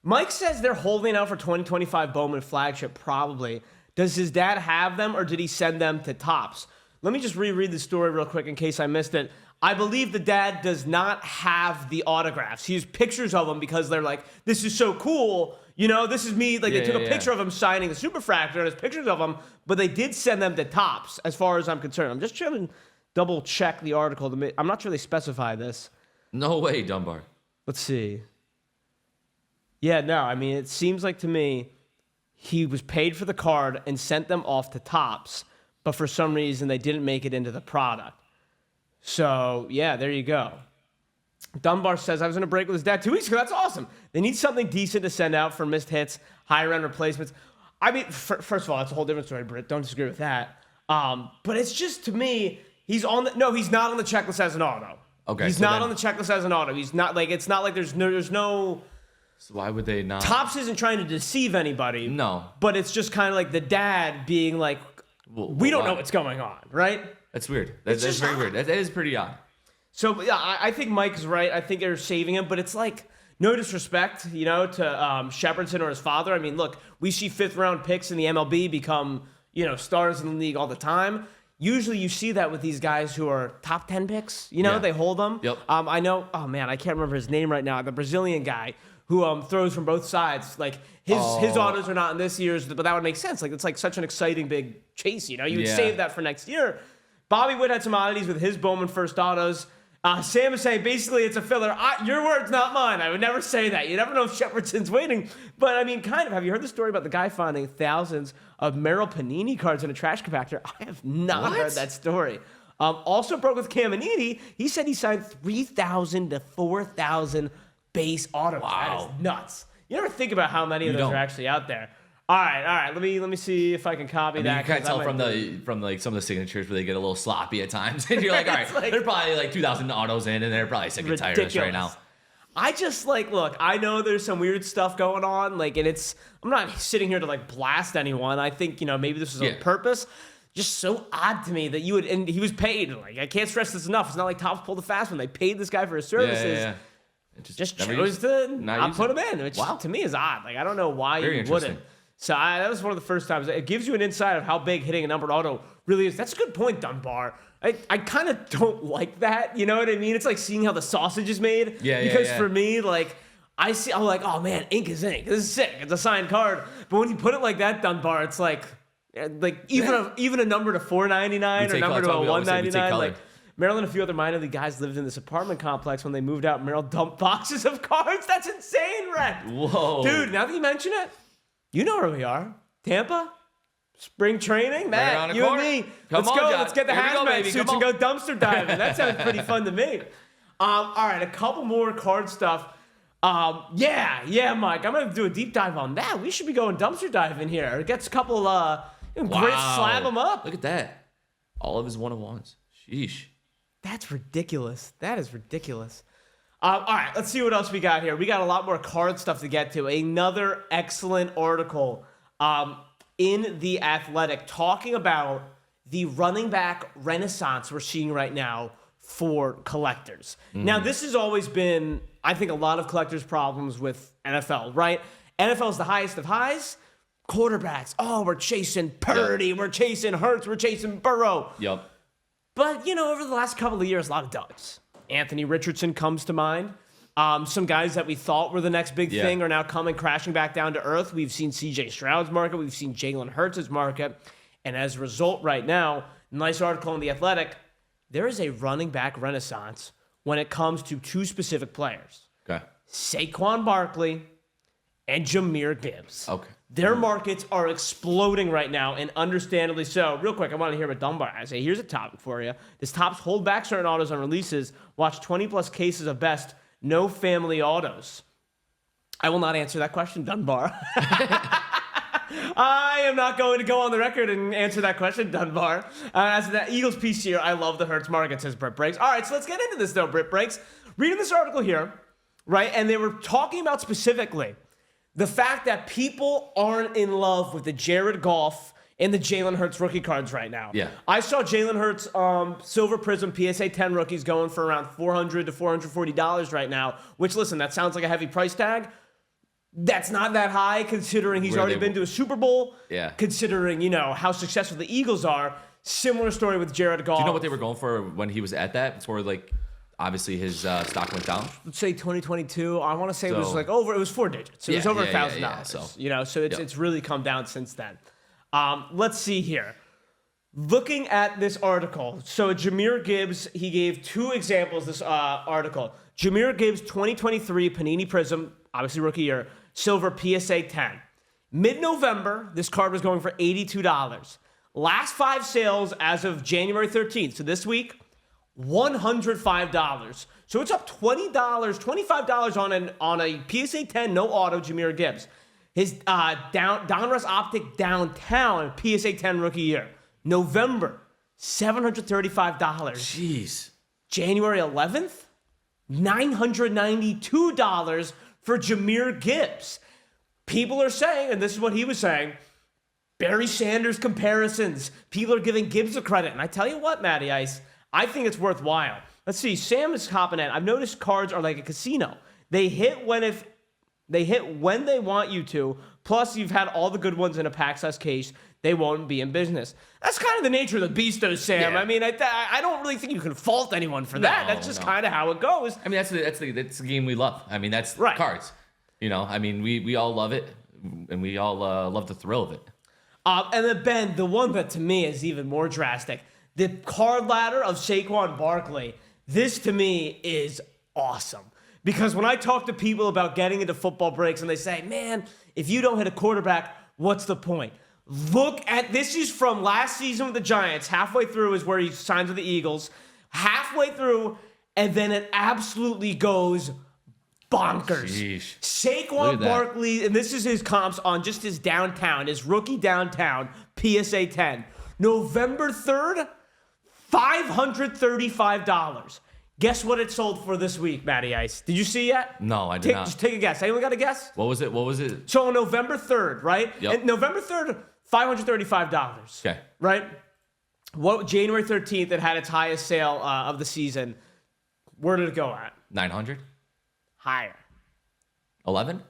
Mike says they're holding out for 2025 Bowman flagship, probably. Does his dad have them, or did he send them to Topps? Let me just reread the story real quick in case I missed it. I believe the dad does not have the autographs. He has pictures of them because they're like, this is so cool. You know, this is me. Like, they took a picture of him signing the Superfractor, and there's pictures of him, but they did send them to Topps, as far as I'm concerned. I'm just trying to double check the article. I'm not sure they specify this. No way, Dunbar. Let's see. Yeah, no, I mean, it seems like to me he was paid for the card and sent them off to Topps, but for some reason they didn't make it into the product. So, yeah, there you go. Dunbar says, I was in a break with his dad 2 weeks ago. That's awesome. They need something decent to send out for missed hits, higher-end replacements. I mean, first of all, that's a whole different story, Britt. Don't disagree with that. But it's just, to me, he's not on the checklist as an auto. Okay. He's not on the checklist as an auto. He's not, like, it's not like there's no... So why would they not? Topps isn't trying to deceive anybody. No. But it's just kind of like the dad being like, we don't know what's going on, right? That's weird. That's very weird. That is pretty odd. So, yeah, I think Mike's right. I think they're saving him, but it's like, no disrespect, to Shepardson or his father. I mean, look, we see 5th-round picks in the MLB become, stars in the league all the time. Usually you see that with these guys who are top 10 picks. They hold them. Yep. I know, oh, man, I can't remember his name right now. The Brazilian guy who throws from both sides. Like, his autos are not in this year's, but that would make sense. Like, it's like such an exciting big chase, You would save that for next year. Bobby Wood had some oddities with his Bowman first autos. Sam is saying, basically, it's a filler. Your words, not mine. I would never say that. You never know if Shepardson's waiting. But, I mean, kind of. Have you heard the story about the guy finding thousands of Merrill Panini cards in a trash compactor? I have not heard that story. Also broke with Caminiti. He said he signed 3,000 to 4,000 base autos. Wow. That is nuts. You never think about how many of those are actually out there. All right. Let me see if I can copy that. You can't tell from some of the signatures where they get a little sloppy at times, and you're like, all right, they're probably like 2,000 autos in, and they're probably sick and tired of this right now. I just look. I know there's some weird stuff going on, and I'm not sitting here to blast anyone. I think maybe this was on purpose. Just so odd to me that you would, and he was paid. I can't stress this enough. It's not like Topps pulled a fast one. They paid this guy for his services. Yeah. Just chose to not put him in, which to me is odd. I don't know why you wouldn't. So that was one of the first times. It gives you an insight of how big hitting a numbered auto really is. That's a good point, Dunbar. I kind of don't like that. You know what I mean? It's like seeing how the sausage is made. Because for me, I'm like, oh man, ink is ink. This is sick. It's a signed card. But when you put it like that, Dunbar, it's like even a number to $4.99 or a number to $1.99. Like Maryland, a few other minor league guys lived in this apartment complex. When they moved out, Merrill dumped boxes of cards. That's insane, Red. Whoa, dude! Now that you mention it. You know where we are. Tampa? Spring training? Matt, you and me. Let's go. John. Let's get the hazmat suits and go dumpster diving. That sounds pretty fun to me. All right, a couple more card stuff. Yeah, Mike. I'm going to do a deep dive on that. We should be going dumpster diving here. It gets a couple, Grit slab them up. Look at that. All of his one-on-ones. Sheesh. That's ridiculous. That is ridiculous. All right, let's see what else we got here. We got a lot more card stuff to get to. Another excellent article in The Athletic talking about the running back renaissance we're seeing right now for collectors. Now, this has always been, I think, a lot of collectors' problems with NFL, right? NFL is the highest of highs. Quarterbacks, oh, we're chasing Purdy, we're chasing Hurts, we're chasing Burrow. Yep. But, over the last couple of years, a lot of duds. Anthony Richardson comes to mind. Some guys that we thought were the next big thing are now coming crashing back down to earth. We've seen C.J. Stroud's market. We've seen Jalen Hurts' market. And as a result right now, nice article in The Athletic, there is a running back renaissance when it comes to two specific players. Okay. Saquon Barkley and Jahmyr Gibbs. Okay. Their markets are exploding right now, and understandably so. Real quick, I want to hear what Dunbar has to say. Here's a topic for you. This tops hold back certain autos on releases. Watch 20-plus cases of best. No family autos. I will not answer that question, Dunbar. I am not going to go on the record and answer that question, Dunbar. As for that Eagles piece here, I love the Hurts market, says Britt Breaks. All right, so let's get into this, though, Britt Breaks. Reading this article here, right, and they were talking about specifically the fact that people aren't in love with the Jared Goff and the Jalen Hurts rookie cards right now. Yeah. I saw Jalen Hurts Silver Prism PSA 10 rookies going for around $400 to $440 right now, which, listen, that sounds like a heavy price tag. That's not that high considering he's already been to a Super Bowl. Yeah. Considering, how successful the Eagles are. Similar story with Jared Goff. Do you know what they were going for when he was at that? Before, obviously his stock went down? Let's say 2022. I want to say it was it was 4 digits. It was over $1,000. So it's really come down since then. Let's see here. Looking at this article, so Jahmyr Gibbs, he gave two examples this article. Jahmyr Gibbs 2023 Panini Prism, obviously rookie year, silver PSA 10. Mid-November, this card was going for $82. Last 5 sales as of January 13th, so this week, $105. So it's up $20, $25 on a PSA 10 no auto Jahmyr Gibbs. His Donruss Optic Downtown PSA 10 rookie year. November, $735. Jeez. January 11th, $992 for Jahmyr Gibbs. People are saying, and this is what he was saying, Barry Sanders comparisons. People are giving Gibbs the credit. And I tell you what, Matty Ice, I think it's worthwhile. Let's see. Sam is hopping in. I've noticed cards are like a casino. They hit when they want you to. Plus, you've had all the good ones in a pack-size case. They won't be in business. That's kind of the nature of the beast, though, Sam. Yeah. I mean, I don't really think you can fault anyone for that. That's just kind of how it goes. I mean, that's the game we love. I mean, that's right. Cards. I mean, we all love it, and we all love the thrill of it. And then, Ben, the one that to me is even more drastic. The card ladder of Saquon Barkley. This, to me, is awesome. Because when I talk to people about getting into football breaks and they say, man, if you don't hit a quarterback, what's the point? Look at, this is from last season with the Giants. Halfway through is where he signs with the Eagles. Halfway through, and then it absolutely goes bonkers. Sheesh. Saquon Barkley, and this is his comps on just his downtown, his rookie downtown, PSA 10. November 3rd, $535. Guess what it sold for this week, Matty Ice? Did you see yet? No, I did not. Just take a guess. Anyone got a guess? What was it? So on November 3rd, right? Yep. And November 3rd, $535. Okay. Right? What January 13th, it had its highest sale of the season. Where did it go at? 900? Higher. 11?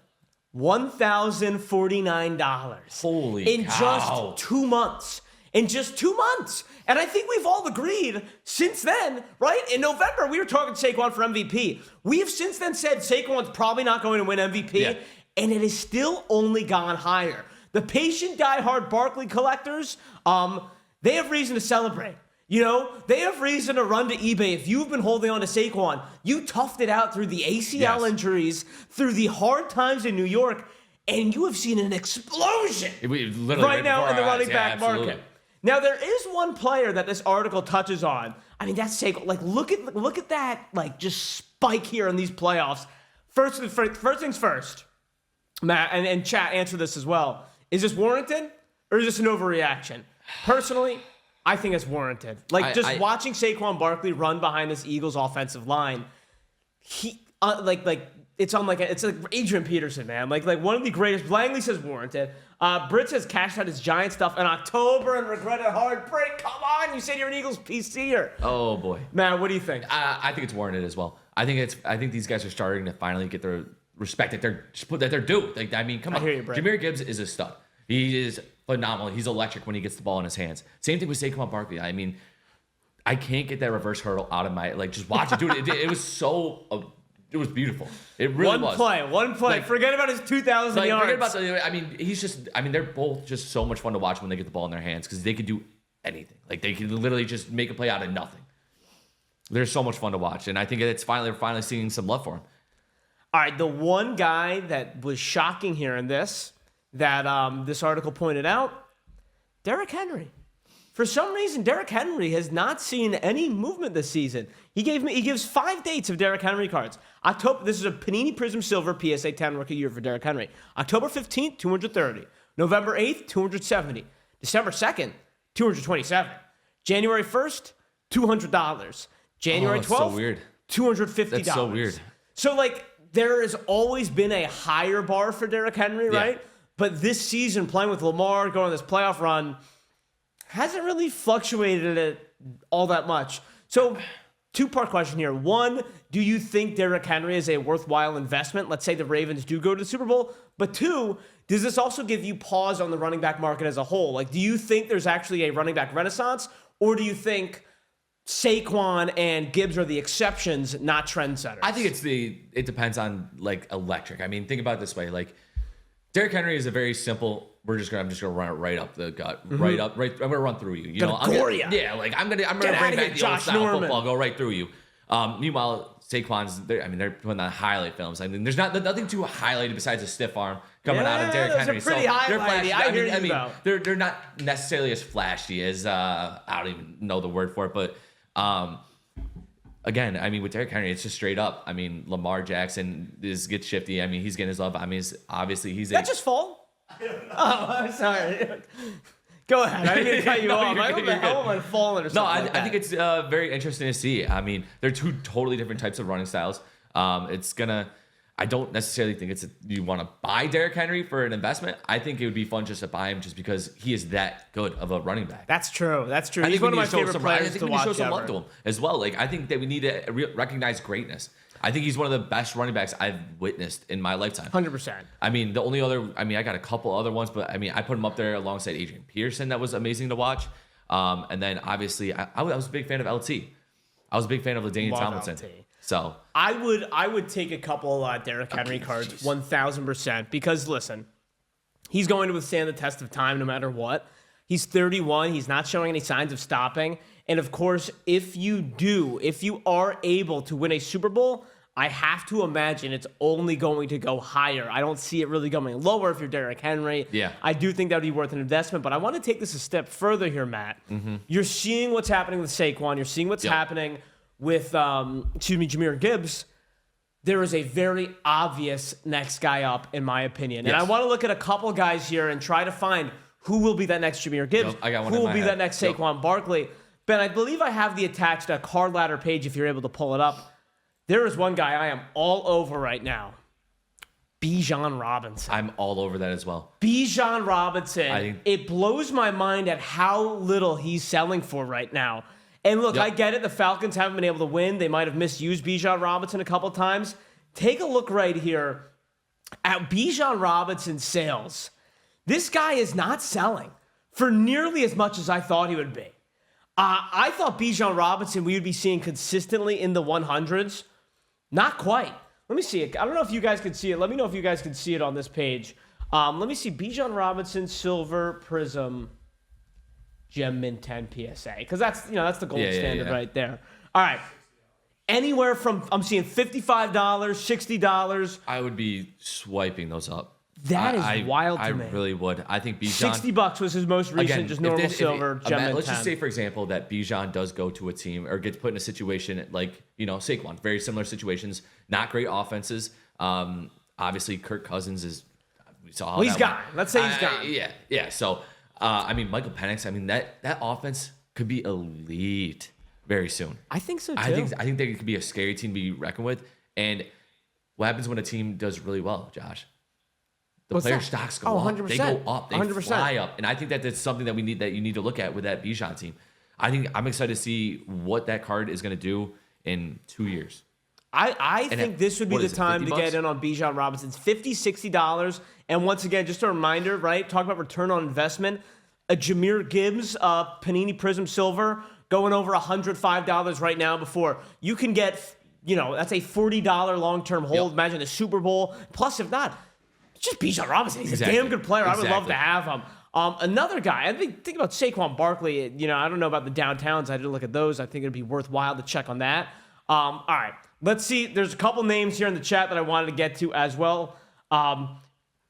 $1,049. Holy in cow. just 2 months. In just 2 months. And I think we've all agreed since then, right? In November, we were talking Saquon for MVP. We have since then said Saquon's probably not going to win MVP, and it has still only gone higher. The patient, diehard Barkley collectors, they have reason to celebrate. They have reason to run to eBay. If you've been holding on to Saquon, you toughed it out through the ACL injuries, through the hard times in New York, and you have seen an explosion right now in the running back market. Now, there is one player that this article touches on. I mean, that's Saquon. Like, look at that, just spike here in these playoffs. First things first, Matt, and chat, answer this as well. Is this warranted, or is this an overreaction? Personally, I think it's warranted. Watching Saquon Barkley run behind this Eagles offensive line, he it's like Adrian Peterson, man. Like one of the greatest. Langley says warranted. Britt says cashed out his Giant stuff in October and regretted heartbreak. Come on, you said you're an Eagles PCer. Oh boy, Matt, what do you think? I think it's warranted as well. I think these guys are starting to finally get their respect that they're due. Like, I mean, come on. I hear you, Brett. Jahmyr Gibbs is a stud. He is phenomenal. He's electric when he gets the ball in his hands. Same thing with Saquon Barkley. I mean, I can't get that reverse hurdle out of my just watch it, dude. It was so. It was beautiful. It really was. One play. Like, forget about his 2,000 yards. Forget about they're both just so much fun to watch when they get the ball in their hands because they can do anything. Like, they can literally just make a play out of nothing. They're so much fun to watch, and I think we're finally seeing some love for him. All right, the one guy that was shocking here in this, that this article pointed out, Derrick Henry. For some reason, Derrick Henry has not seen any movement this season. He gives 5 dates of Derrick Henry cards. This is a Panini Prism Silver PSA 10 rookie year for Derrick Henry. October 15th, 230. November 8th, 270. December 2nd, 227. January 1st, $200. January 12th, so weird. $250. That's so weird. So, like, there has always been a higher bar for Derrick Henry, right? Yeah. But this season, playing with Lamar, going on this playoff run, hasn't really fluctuated it all that much. So, two-part question here. One, do you think Derrick Henry is a worthwhile investment? Let's say the Ravens do go to the Super Bowl. But two, does this also give you pause on the running back market as a whole? Like, do you think there's actually a running back renaissance? Or do you think Saquon and Gibbs are the exceptions, not trendsetters? I think it depends on, like, electric. I mean, think about it this way. Like, Derrick Henry is a very simple. I'm just gonna run it right up the gut, right up. I'm gonna run through you. You know, I'm gonna bring back the old style football, go right through you. Meanwhile, Saquon's. They're putting on highlight films. I mean, there's nothing too highlighted besides a stiff arm coming out of Derrick Henry. Pretty highlighty. I mean, they're not necessarily as flashy as I don't even know the word for it, but again, I mean, with Derrick Henry, it's just straight up. I mean, Lamar Jackson gets shifty. I mean, he's getting his love. I mean, obviously he's. That just fall? Oh, I'm sorry. Go ahead. I didn't mean to cut you off. What the hell am I falling or something? I think it's very interesting to see. I mean, they're two totally different types of running styles. I don't necessarily think you want to buy Derrick Henry for an investment. I think it would be fun just to buy him just because he is that good of a running back. That's true. He's one of my favorite players to watch. I think we need to show some love to him as well. Like, I think that we need to recognize greatness. I think he's one of the best running backs I've witnessed in my lifetime. 100%. I mean, I got a couple other ones, but I mean, I put him up there alongside Adrian Peterson. That was amazing to watch. And then obviously, I was a big fan of LT. I was a big fan of LaDainian Tomlinson. LT. So I would take a couple Derrick Henry cards, 1,000%, because listen, he's going to withstand the test of time no matter what. He's 31. He's not showing any signs of stopping. And of course, if you are able to win a Super Bowl, I have to imagine it's only going to go higher. I don't see it really going lower if you're Derrick Henry. Yeah. I do think that would be worth an investment, but I want to take this a step further here, Matt. Mm-hmm. You're seeing what's happening with Saquon. You're seeing what's happening with, Jahmyr Gibbs. There is a very obvious next guy up, in my opinion. Yes. And I want to look at a couple guys here and try to find who will be that next Jahmyr Gibbs, who will be that next Saquon Barkley. Ben, I believe I have the attached card ladder page if you're able to pull it up. There is one guy I am all over right now. Bijan Robinson. I'm all over that as well. Bijan Robinson. It blows my mind at how little he's selling for right now. And look, I get it. The Falcons haven't been able to win. They might have misused Bijan Robinson a couple times. Take a look right here at Bijan Robinson's sales. This guy is not selling for nearly as much as I thought he would be. I thought Bijan Robinson we would be seeing consistently in the 100s. Not quite. Let me see it. I don't know if you guys can see it. Let me know if you guys can see it on this page. Let me see Bijan Robinson Silver Prism Gem Mint 10 PSA, because that's the gold standard right there. All right. Anywhere from, I'm seeing $55, $60. I would be swiping those up. That is wild to me. I really would. I think Bijan... $60 was his most recent, just normal silver gem mint 10. Let's just say, for example, that Bijan does go to a team or gets put in a situation like, Saquon. Very similar situations. Not great offenses. Obviously, Kirk Cousins is... We saw how he's gone. Let's say he's gone. Yeah. So, Michael Penix, that offense could be elite very soon. I think so, too. I think they could be a scary team to be reckoned with. And what happens when a team does really well, Josh? the What's player that? stocks go Oh, up. 100%. They go up. They 100%. fly up. And I think that that's something that you need to look at with that Bijan team. I'm excited to see what that card is going to do in 2 years. I think this would be the time to get in on Bijan Robinson's $50, $60. And once again, just a reminder, right? Talk about return on investment. A Jahmyr Gibbs Panini Prism Silver going over $105 right now before you can get, that's a $40 long-term hold. Yep. Imagine the Super Bowl. Plus, if not, it's just Bijan Robinson. He's a damn good player. I would love to have him. Another guy, I think about Saquon Barkley. I don't know about the downtowns. I didn't look at those. I think it'd be worthwhile to check on that. All right, let's see. There's a couple names here in the chat that I wanted to get to as well.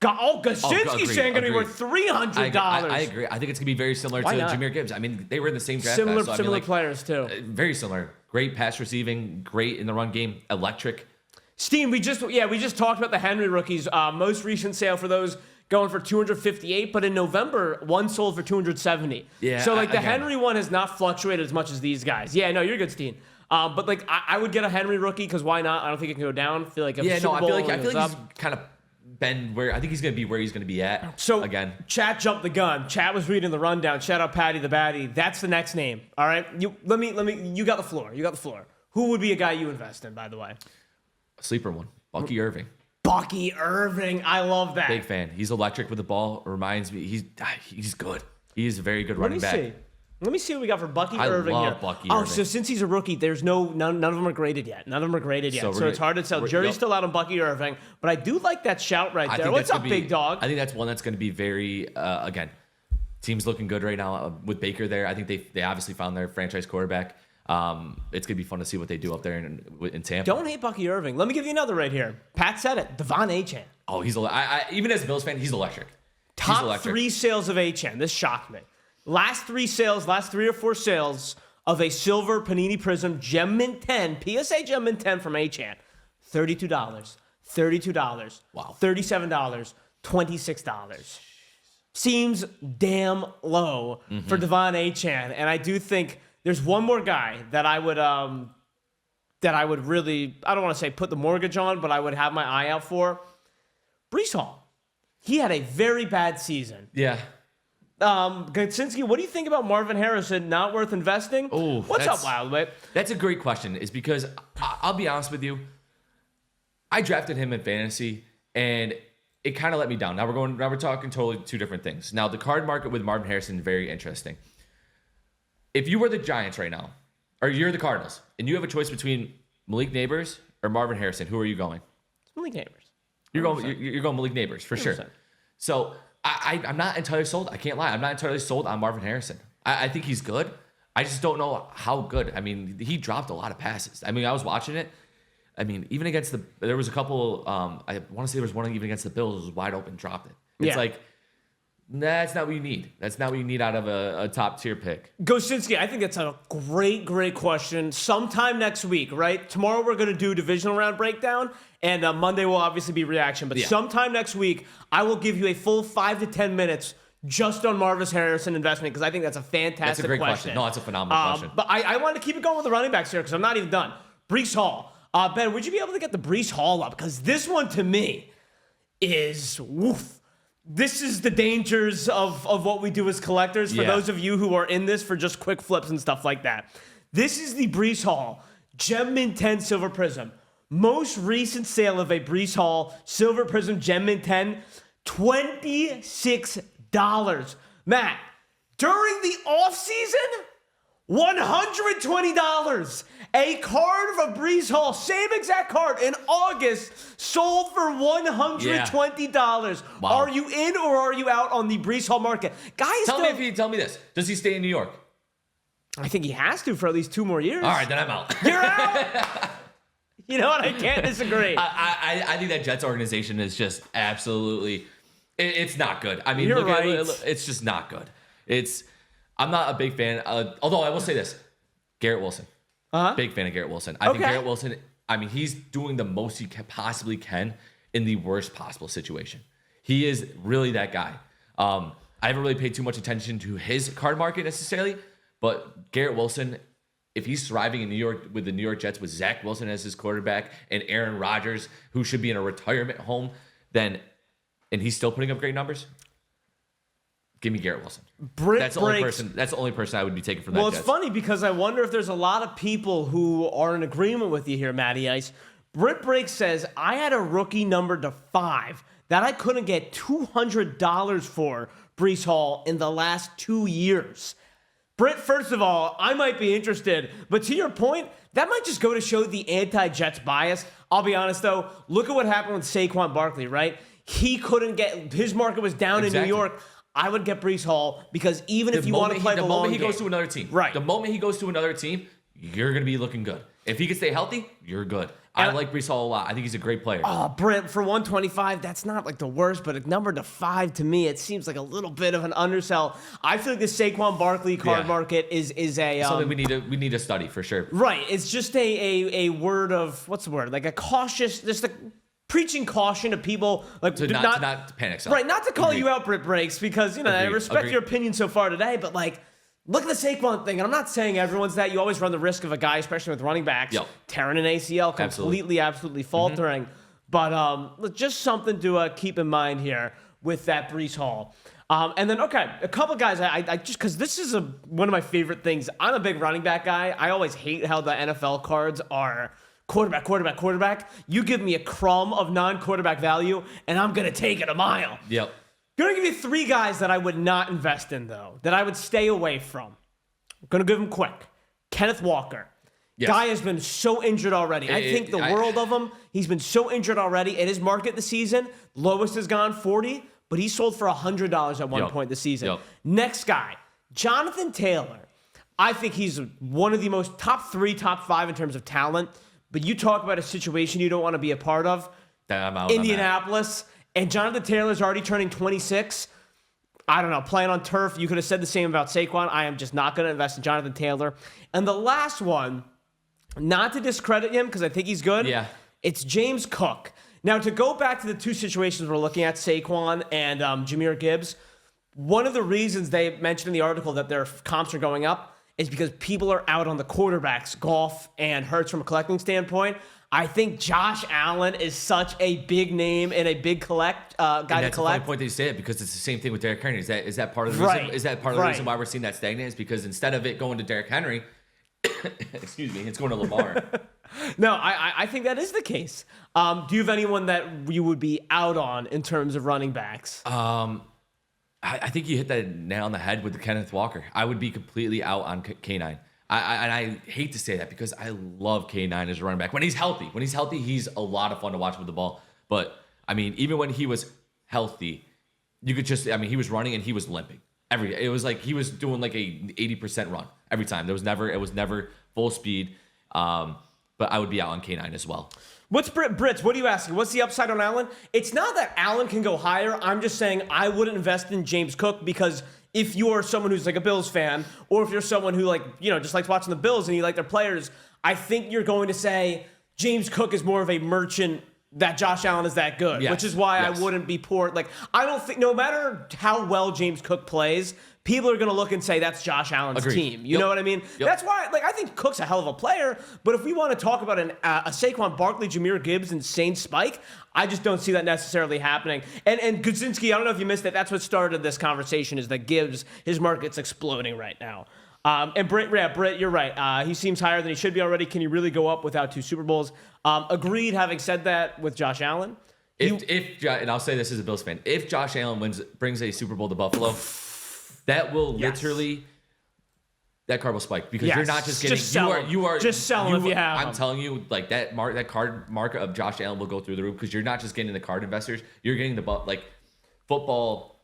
Gosinski's saying going to be worth $300. I agree. I think it's going to be very similar to Jahmyr Gibbs. I mean, they were in the same draft. Similar players, too. Very similar. Great pass receiving, great in the run game, electric. Steen, we just talked about the Henry rookies. Most recent sale for those going for $258, but in November, one sold for $270. Yeah. So, the Henry one has not fluctuated as much as these guys. Yeah, no, you're good, Steen. But, I would get a Henry rookie because why not? I don't think it can go down. I feel like I feel like he's kind of been where I think he's going to be where he's going to be at. So again, chat jumped the gun. Chat was reading the rundown. Shout out Patty the Batty. That's the next name. All right, you got the floor. You got the floor. Who would be a guy you invest in? By the way, a sleeper one. Bucky Irving. Bucky Irving. I love that. Big fan. He's electric with the ball. Reminds me, he's good. He's a very good running back. Let me see what we got for Bucky Irving here. Bucky Irving. So since he's a rookie, there's none of them are graded yet. So it's hard to tell. Jury's still out on Bucky Irving, but I do like that shout right there. What's up, big dog? I think that's one that's going to be very, again, team's looking good right now with Baker there. I think they obviously found their franchise quarterback. It's going to be fun to see what they do up there in Tampa. Don't hate Bucky Irving. Let me give you another right here. Pat said it. Devon Achane. Oh, even as a Bills fan, he's electric. Top 3 sales of Achane. This shocked me. Last 3 or 4 sales of a silver Panini Prism Gem Mint 10, PSA Gem Mint 10 from Achane. $32, $32, wow, $37, $26. Seems damn low for Devon Achane. And I do think there's one more guy that I would really, I don't want to say put the mortgage on, but I would have my eye out for. Breece Hall. He had a very bad season. Yeah. Gosinski, what do you think about Marvin Harrison? Not worth investing? Oh, what's up, Wildway? That's a great question. Is because I'll be honest with you, I drafted him in fantasy, and it kind of let me down. Now we're talking totally 2 different things. Now the card market with Marvin Harrison is very interesting. If you were the Giants right now, or you're the Cardinals, and you have a choice between Malik Neighbors or Marvin Harrison, who are you going? It's Malik Neighbors. You're going Malik Neighbors for 100%. Sure. So I'm not entirely sold. I can't lie. I'm not entirely sold on Marvin Harrison. I think he's good. I just don't know how good. I mean, he dropped a lot of passes. I mean, I was watching it. I mean, even against there was a couple, I want to say there was one even against the Bills, it was wide open, dropped it. It's like, that's not what you need. That's not what you need out of a top tier pick. Gosinski, I think that's a great question. Sometime next week, right? Tomorrow we're going to do divisional round breakdown, and Monday will obviously be reaction. But sometime next week, I will give you a full 5 to 10 minutes just on Marvin Harrison investment, because I think that's a fantastic That's a great question. No, it's a phenomenal question. But I want to keep it going with the running backs here, because I'm not even done. Breece Hall. Ben, would you be able to get the Breece Hall up? Because this one, to me, is woof. This is the dangers of what we do as collectors. For those of you who are in this for just quick flips and stuff like that. This is the Breece Hall Gem Mint 10 Silver Prism. Most recent sale of a Breece Hall Silver Prism Gem Mint 10, $26. Matt, during the offseason, $120. A card of a Breece Hall, same exact card in August, sold for $120. Wow. Are you in or are you out on the Breece Hall market? Guys, tell me this. Does he stay in New York? I think he has to for at least 2 more years. All right, then I'm out. You're out? You know what? I can't disagree. I think that Jets organization is just absolutely, it's not good. I mean, You're right. It's just not good. I'm not a big fan. Although I will say this, Garrett Wilson. Big fan of Garrett Wilson. I think Garrett Wilson, he's doing the most he possibly can in the worst possible situation. He is really that guy. I haven't really paid too much attention to his card market necessarily, but Garrett Wilson, if he's thriving in New York with the New York Jets with Zach Wilson as his quarterback and Aaron Rodgers, who should be in a retirement home, then and he's still putting up great numbers, give me Garrett Wilson. That's the only person. That's the only person I would be taking from that. Well, it's Jets. funny because I wonder if there's a lot of people who are in agreement with you here, Matty Ice. Britt Breaks says, I had a rookie numbered to 5 that I couldn't get $200 for Breece Hall in the last 2 years. Britt, first of all, I might be interested, but to your point, that might just go to show the anti-Jets bias. I'll be honest, though. Look at what happened with Saquon Barkley, right? He couldn't get, his market was down in New York. I would get Breece Hall because even if you want to play the long game. The moment he goes to another team. Right. The moment he goes to another team, you're going to be looking good. If he can stay healthy, you're good. I like Breece Hall a lot. I think he's a great player. Oh, Brent, for 125, that's not like the worst, but a number to 5 to me, it seems like a little bit of an undersell. I feel like the Saquon Barkley card market is a something we need to study for sure. Right. It's just a word of what's the word? Like a cautious, just a preaching caution to people like to not panic sell. Right, not to call you out, Britt Breaks, because I respect your opinion so far today, but like look at the Saquon thing, and I'm not saying everyone's that. You always run the risk of a guy, especially with running backs, tearing an ACL, absolutely faltering. But just something to keep in mind here with that Breece Hall. And then, a couple guys, I just, because this is one of my favorite things. I'm a big running back guy. I always hate how the NFL cards are quarterback. You give me a crumb of non-quarterback value, and I'm going to take it a mile. Yep. Going to give you 3 guys that I would not invest in, though, that I would stay away from. I'm going to give them quick. Kenneth Walker. Yes. Guy has been so injured already. I think the world of him. He's been so injured already. At his market this season, lowest has gone 40, but he sold for $100 at one point this season. Next guy, Jonathan Taylor. I think he's one of the most top 3, top 5 in terms of talent. But you talk about a situation you don't want to be a part of. I'm out Indianapolis. And Jonathan Taylor's already turning 26. I don't know, playing on turf. You could have said the same about Saquon. I am just not going to invest in Jonathan Taylor. And the last one, not to discredit him because I think he's good. Yeah. It's James Cook. Now, to go back to the 2 situations we're looking at, Saquon and Jahmyr Gibbs, one of the reasons they mentioned in the article that their comps are going up is because people are out on the quarterbacks, Goff and Hurts from a collecting standpoint. I think Josh Allen is such a big name and a big guy to collect. That's a funny point that you say it because it's the same thing with Derrick Henry. Is that part of the reason? Is that part of the reason why we're seeing that stagnant? Is because instead of it going to Derrick Henry, excuse me, it's going to Lamar. No, I think that is the case. Do you have anyone that you would be out on in terms of running backs? I think you hit that nail on the head with the Kenneth Walker. I would be completely out on K9. I hate to say that because I love K9 as a running back. When he's healthy, he's a lot of fun to watch with the ball. But, I mean, even when he was healthy, you could just, he was running and he was limping. It was like he was doing like a 80% run every time. It was never full speed. But I would be out on K9 as well. What's Brits? What are you asking? What's the upside on Allen? It's not that Allen can go higher. I'm just saying I wouldn't invest in James Cook because if you're someone who's like a Bills fan, or if you're someone who just likes watching the Bills and you like their players, I think you're going to say James Cook is more of a merchant that Josh Allen is that good, which is why I wouldn't be poor. Like, I don't think, no matter how well James Cook plays, people are going to look and say that's Josh Allen's team. You know what I mean? That's wwhy, I think Cook's a hell of a player, but if we want to talk about a Saquon Barkley, Jahmyr Gibbs insane spike, I just don't see that necessarily happening. And Gudzinski, I don't know if you missed it, that's what started this conversation, is that Gibbs, his market's exploding right now. And Britt, you're right. He seems higher than he should be already. Can he really go up without 2 Super Bowls? Agreed, having said that, with Josh Allen. And I'll say this as a Bills fan, if Josh Allen brings a Super Bowl to Buffalo, that will literally, that card will spike because you're not just getting, you are just selling if you have I'm telling you, like that card market of Josh Allen will go through the roof because you're not just getting the card investors, you're getting the football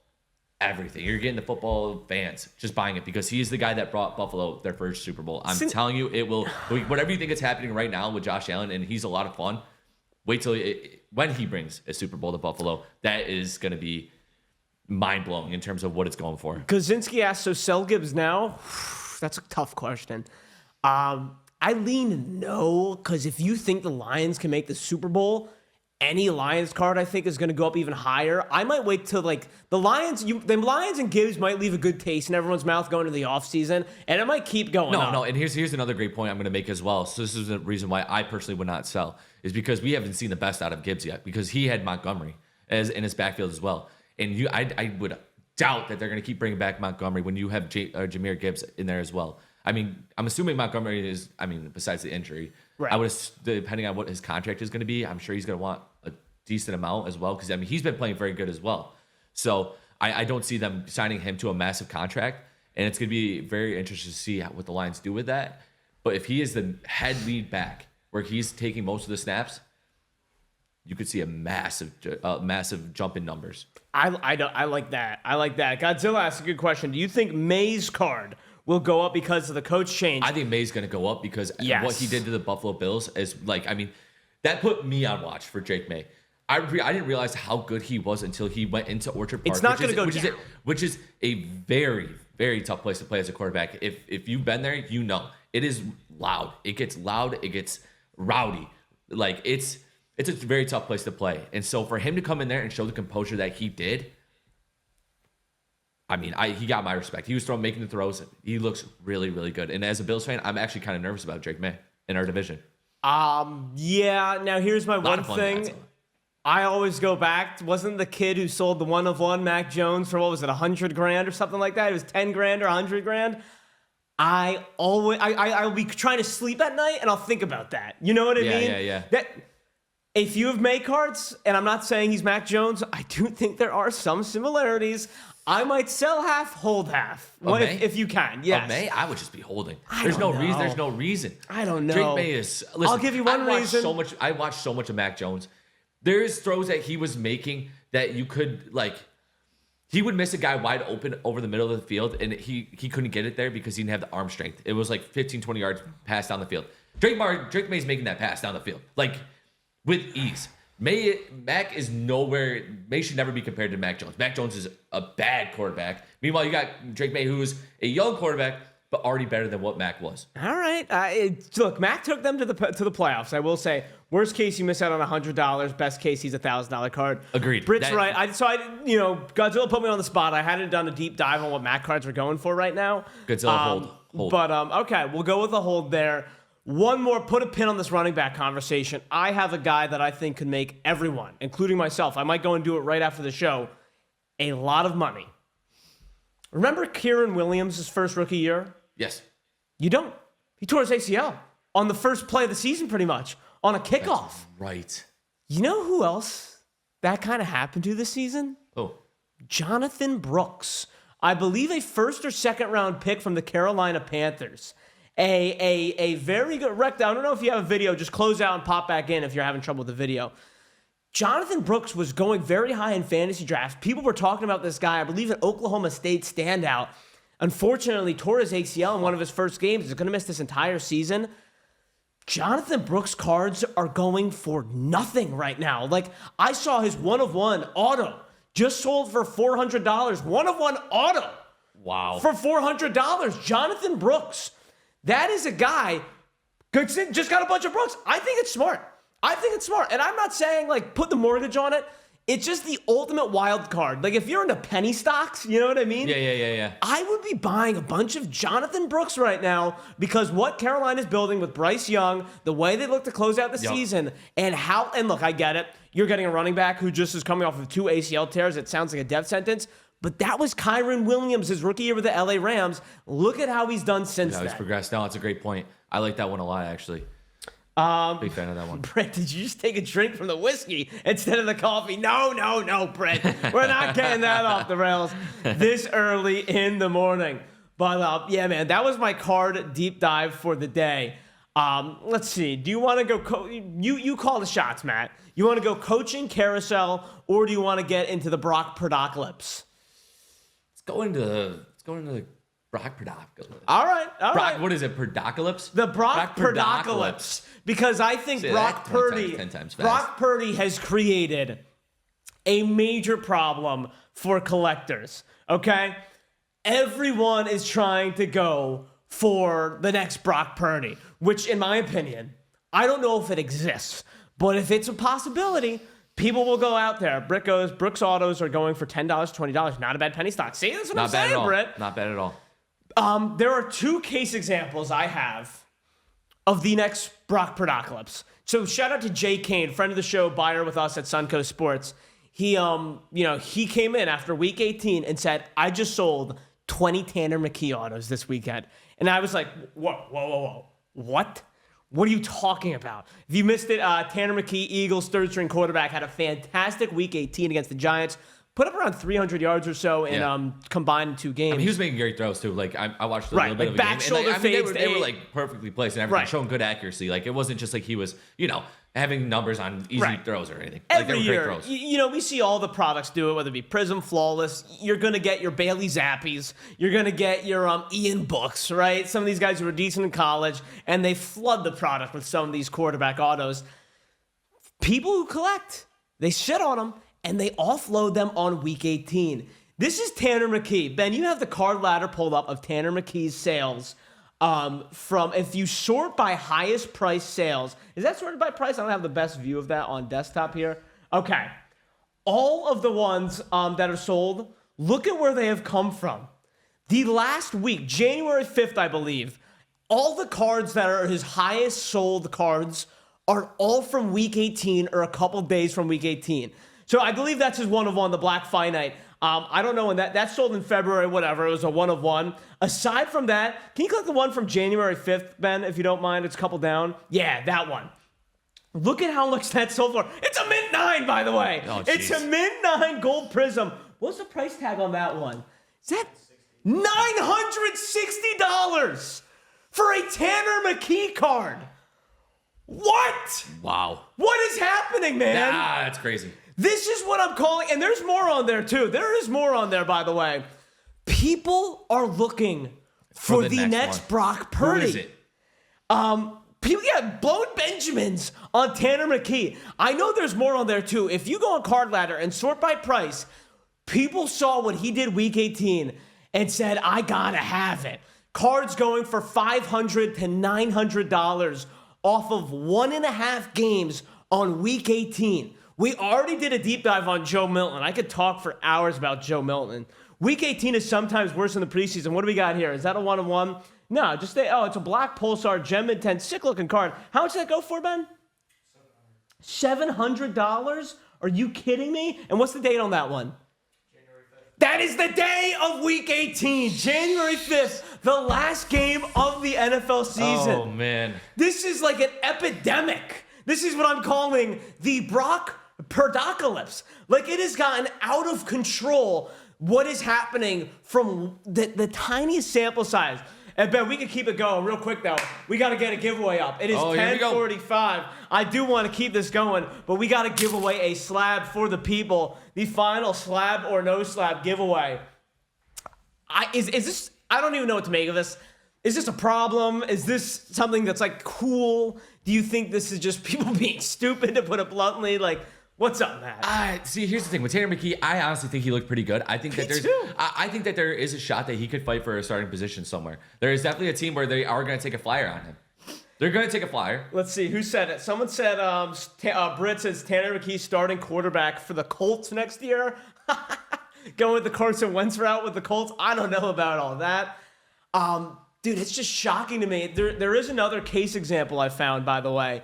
everything. You're getting the football fans just buying it because he is the guy that brought Buffalo their first Super Bowl. I'm telling you, it will, whatever you think is happening right now with Josh Allen, and he's a lot of fun, wait till when he brings a Super Bowl to Buffalo, that is going to be mind-blowing in terms of what it's going for. Kaczynski asked, so sell Gibbs now? That's a tough question. I lean no, because if you think the Lions can make the Super Bowl, any Lions card I think is going to go up even higher. I might wait till the Lions and Gibbs might leave a good taste in everyone's mouth going to the offseason, and it might keep going up. No, and here's another great point I'm going to make as well. So this is the reason why I personally would not sell, is because we haven't seen the best out of Gibbs yet, because he had Montgomery. as in his backfield as well. And I would doubt that they're going to keep bringing back Montgomery when you have Jahmyr Gibbs in there as well. I mean, I'm assuming Montgomery is, besides the injury, right. Depending on what his contract is going to be, I'm sure he's going to want a decent amount as well, because he's been playing very good as well. So I don't see them signing him to a massive contract, and it's going to be very interesting to see what the Lions do with that. But if he is the head lead back, where he's taking most of the snaps, you could see a massive jump in numbers. I like that. I like that. Godzilla asked a good question. Do you think May's card will go up because of the coach change? I think May's going to go up because what he did to the Buffalo Bills is that put me on watch for Drake May. I didn't realize how good he was until he went into Orchard Park. It's not going to go down. Which is a very, very tough place to play as a quarterback. If you've been there, you know. It is loud. It gets loud. It gets rowdy. It's a very tough place to play. And so for him to come in there and show the composure that he did, he got my respect. He was making the throws. He looks really, really good. And as a Bills fan, I'm actually kind of nervous about Drake May in our division. Yeah. Now here's my one thing. I always go back. Wasn't the kid who sold the 1-of-1 Mac Jones for, what was it, $100,000 or something like that? It was $10,000 or $100,000. I'll be trying to sleep at night and I'll think about that. You know what I mean? Yeah. That if you have May cards, and I'm not saying he's Mac Jones, I do think there are some similarities. I might sell half, hold half. If you can, yes. May, I would just be holding. There's no reason. I don't know. Drake May is. Listen, I'll give you one reason. I watched so much of Mac Jones. There's throws that he was making that you could he would miss a guy wide open over the middle of the field, and he couldn't get it there because he didn't have the arm strength. It was 15, 20 yards pass down the field. Drake May's making that pass down the field with ease. Mac is nowhere. May should never be compared to Mac Jones. Mac Jones is a bad quarterback. Meanwhile, you got Drake May, who is a young quarterback, but already better than what Mac was. All right. Look, Mac took them to the playoffs. I will say, worst case, you miss out on $100. Best case, he's a $1,000 card. Agreed. Britt's right. Godzilla put me on the spot. I hadn't done a deep dive on what Mac cards were going for right now. Godzilla hold. But okay, we'll go with a hold there. One more, put a pin on this running back conversation. I have a guy that I think could make everyone, including myself, I might go and do it right after the show, a lot of money. Remember Kieran Williams' first rookie year? Yes. You don't. He tore his ACL on the first play of the season, pretty much, on a kickoff. That's right. You know who else that kind of happened to this season? Oh. Jonathan Brooks. I believe a first or second round pick from the Carolina Panthers. A very good rec. I don't know if you have a video. Just close out and pop back in if you're having trouble with the video. Jonathan Brooks was going very high in fantasy drafts. People were talking about this guy. I believe an Oklahoma State standout. Unfortunately, tore his ACL in one of his first games. He's going to miss this entire season. Jonathan Brooks cards are going for nothing right now. I saw his 1-of-1 auto just sold for $400. 1-of-1 auto. Wow. For $400. Jonathan Brooks. That is a guy just got a bunch of Brooks. I think it's smart. And I'm not saying put the mortgage on it. It's just the ultimate wild card. If you're into penny stocks, you know what I mean? Yeah. I would be buying a bunch of Jonathan Brooks right now because what Carolina's building with Bryce Young, the way they look to close out the season, and look, I get it. You're getting a running back who just is coming off of 2 ACL tears. It sounds like a death sentence. But that was Kyren Williams, his rookie year with the LA Rams. Look at how he's done since then. He's progressed. No, it's a great point. I like that one a lot, actually. Big fan of that one. Brett, did you just take a drink from the whiskey instead of the coffee? No, Brett. We're not getting that off the rails this early in the morning. But yeah, man, that was my card deep dive for the day. Let's see. Do you want to go? You call the shots, Matt. You want to go coaching carousel, or do you want to get into the Brock Purdocalypse? Let's go into the Brock Purdocalypse. All right. Brock, what is it? Purdocalypse? The Brock Purdocalypse. Because I think Brock Purdy has created a major problem for collectors. Okay? Everyone is trying to go for the next Brock Purdy, which in my opinion, I don't know if it exists, but if it's a possibility, people will go out there. Brooks Autos are going for $10, $20. Not a bad penny stock. See, that's what I'm saying, Britt. Not bad at all. There are 2 case examples I have of the next Brock Purdocalypse. So shout out to Jay Kane, friend of the show, buyer with us at Suncoast Sports. he came in after week 18 and said, I just sold 20 Tanner McKee autos this weekend. And I was like, whoa. What? What are you talking about? If you missed it, Tanner McKee, Eagles third string quarterback, had a fantastic week 18 against the Giants. Put up around 300 yards or so in combined 2 games. I mean, he was making great throws too. Like I watched a little bit of a back game. shoulder And, they fades. were like perfectly placed and everything, showing good accuracy. Like it wasn't just like he was, having numbers on easy throws or anything. Like they Every were year, great throws. we see all the products do it, whether it be Prism, Flawless. You're gonna get your Bailey Zappies. You're gonna get your Ian Books, right? Some of these guys who were decent in college, and they flood the product with some of these quarterback autos. People who collect, they shit on them, and they offload them on week 18. This is Tanner McKee. Ben, you have the card ladder pulled up of Tanner McKee's sales from, if you sort by highest price sales. Is that sorted by price? I don't have the best view of that on desktop here. Okay. All of the ones that are sold, look at where they have come from. The last week, January 5th, I believe, all the cards that are his highest sold cards are all from week 18 or a couple days from week 18. So I believe that's his 1 of 1, the Black Finite. I don't know when that sold in February, whatever. It was a 1 of 1. Aside from that, can you click the one from January 5th, Ben, if you don't mind? It's a couple down. Yeah, that one. Look at how much that sold for. It's a mint 9, by the way. Oh, it's a mint 9 gold prism. What's the price tag on that one? Is that $960 for a Tanner McKee card? What? Wow. What is happening, man? Nah, that's crazy. This is what I'm calling, and there's more on there too. There is more on there, by the way. People are looking for the next Brock Purdy. Who is it? People get blown Benjamins on Tanner McKee. I know there's more on there too. If you go on Card Ladder and sort by price, people saw what he did week 18 and said, I gotta have it. Cards going for $500 to $900 off of 1.5 games on week 18. We already did a deep dive on Joe Milton. I could talk for hours about Joe Milton. Week 18 is sometimes worse than the preseason. What do we got here? Is that a 1 of 1? No, it's a black Pulsar Gem Mid 10, sick looking card. How much did that go for, Ben? $700? Are you kidding me? And what's the date on that one? January 5th. That is the day of week 18, January 5th, the last game of the NFL season. Oh, man. This is like an epidemic. This is what I'm calling the Brock Purdocalypse. Like, it has gotten out of control what is happening from the tiniest sample size. And Ben, we can keep it going real quick, though. We got to get a giveaway up. It is 10:45. I do want to keep this going, but we got to give away a slab for the people. The final slab or no slab giveaway. Is this? I don't even know what to make of this. Is this a problem? Is this something that's like cool? Do you think this is just people being stupid, to put it bluntly? Like, what's up, Matt? See, here's the thing with Tanner McKee. I honestly think he looked pretty good. I think that I think that there is a shot that he could fight for a starting position somewhere. There is definitely a team where they are going to take a flyer on him. They're going to take a flyer. Let's see who said it. Someone said Britt says Tanner McKee starting quarterback for the Colts next year. Going with the Carson Wentz route with the Colts. I don't know about all that. Dude, it's just shocking to me. There is another case example I found, by the way.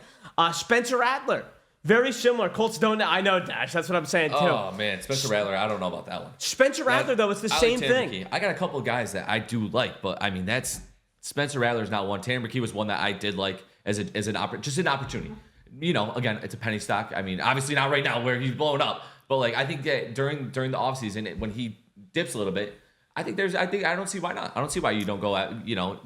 Spencer Rattler. Very similar. Colts don't. I know, Dash. That's what I'm saying, too. Oh, man. Spencer Rattler, I don't know about that one. Spencer Rattler, though, it's the same thing. McKee. I got a couple of guys that I do like, but, I mean, Spencer Rattler's not one. Tanner McKee was one that I did like as an opportunity. Again, it's a penny stock. I mean, obviously not right now where he's blown up, but, like, I think that during the offseason, when he dips a little bit, I don't see why not. I don't see why you don't go at,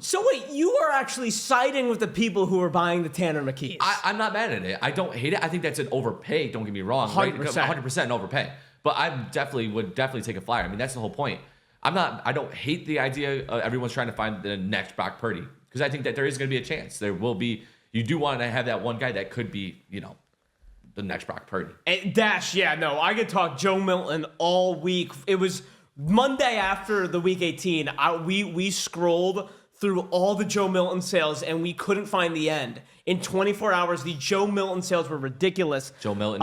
So wait, you are actually siding with the people who are buying the Tanner McKees. I'm not mad at it. I don't hate it. I think that's an overpay. Don't get me wrong. 100%. Right? 100% an overpay. But I would definitely take a flyer. I mean, that's the whole point. I don't hate the idea of everyone's trying to find the next Brock Purdy, because I think that there is going to be a chance. There will be. You do want to have that one guy that could be, the next Brock Purdy. And Dash, I could talk Joe Milton all week. It was Monday after the week 18, we scrolled through all the Joe Milton sales and we couldn't find the end. In 24 hours, the Joe Milton sales were ridiculous. Joe Milton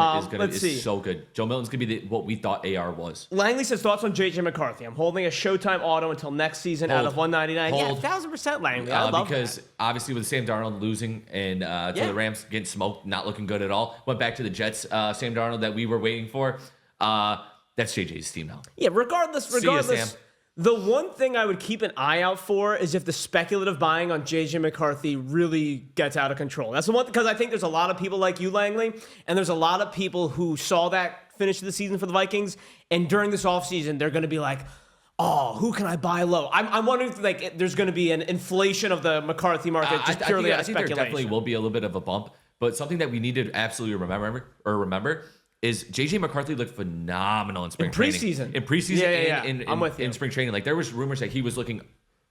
is so good. Joe Milton's going to be what we thought AR was. Langley says, thoughts on J.J. McCarthy. I'm holding a Showtime auto until next season out of 199. Hold. Yeah, 1,000% Langley. I love because that. Obviously with Sam Darnold losing and to the Rams getting smoked, not looking good at all. Went back to the Jets, Sam Darnold that we were waiting for. That's JJ's team now. Yeah, regardless, See ya, Sam. the one thing I would keep an eye out for is if the speculative buying on JJ McCarthy really gets out of control. That's the one, because I think there's a lot of people like you, Langley, and there's a lot of people who saw that finish of the season for the Vikings, and during this offseason, they're going to be like, oh, who can I buy low? I'm wondering if there's going to be an inflation of the McCarthy market just purely out of speculation. I think there definitely will be a little bit of a bump, but something that we need to absolutely remember is JJ McCarthy looked phenomenal in spring training. In preseason, I'm with you. In spring training. Like, there was rumors that he was looking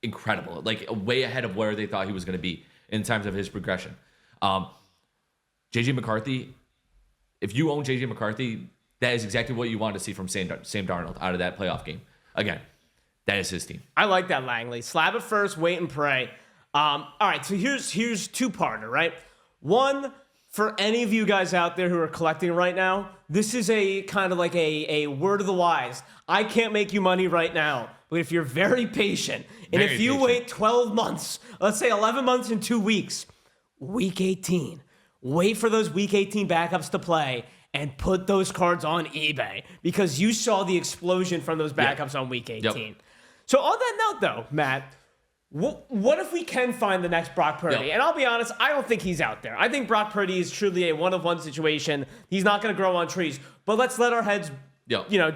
incredible, like way ahead of where they thought he was going to be in terms of his progression. JJ McCarthy, if you own JJ McCarthy, that is exactly what you want to see from Sam Darnold out of that playoff game. Again, that is his team. I like that, Langley. Slab it first, wait and pray. All right, so here's two-parter, right? One, for any of you guys out there who are collecting right now, this is a kind of like a word of the wise. I can't make you money right now, but if you're very patient, and if you wait 12 months, let's say 11 months and 2 weeks, week 18, wait for those week 18 backups to play and put those cards on eBay, because you saw the explosion from those backups on week 18. Yep. So on that note, though, Matt, what if we can find the next Brock Purdy? And I'll be honest, I don't think he's out there. I think Brock Purdy is truly a one-of-one situation. He's not going to grow on trees. But let's let our heads,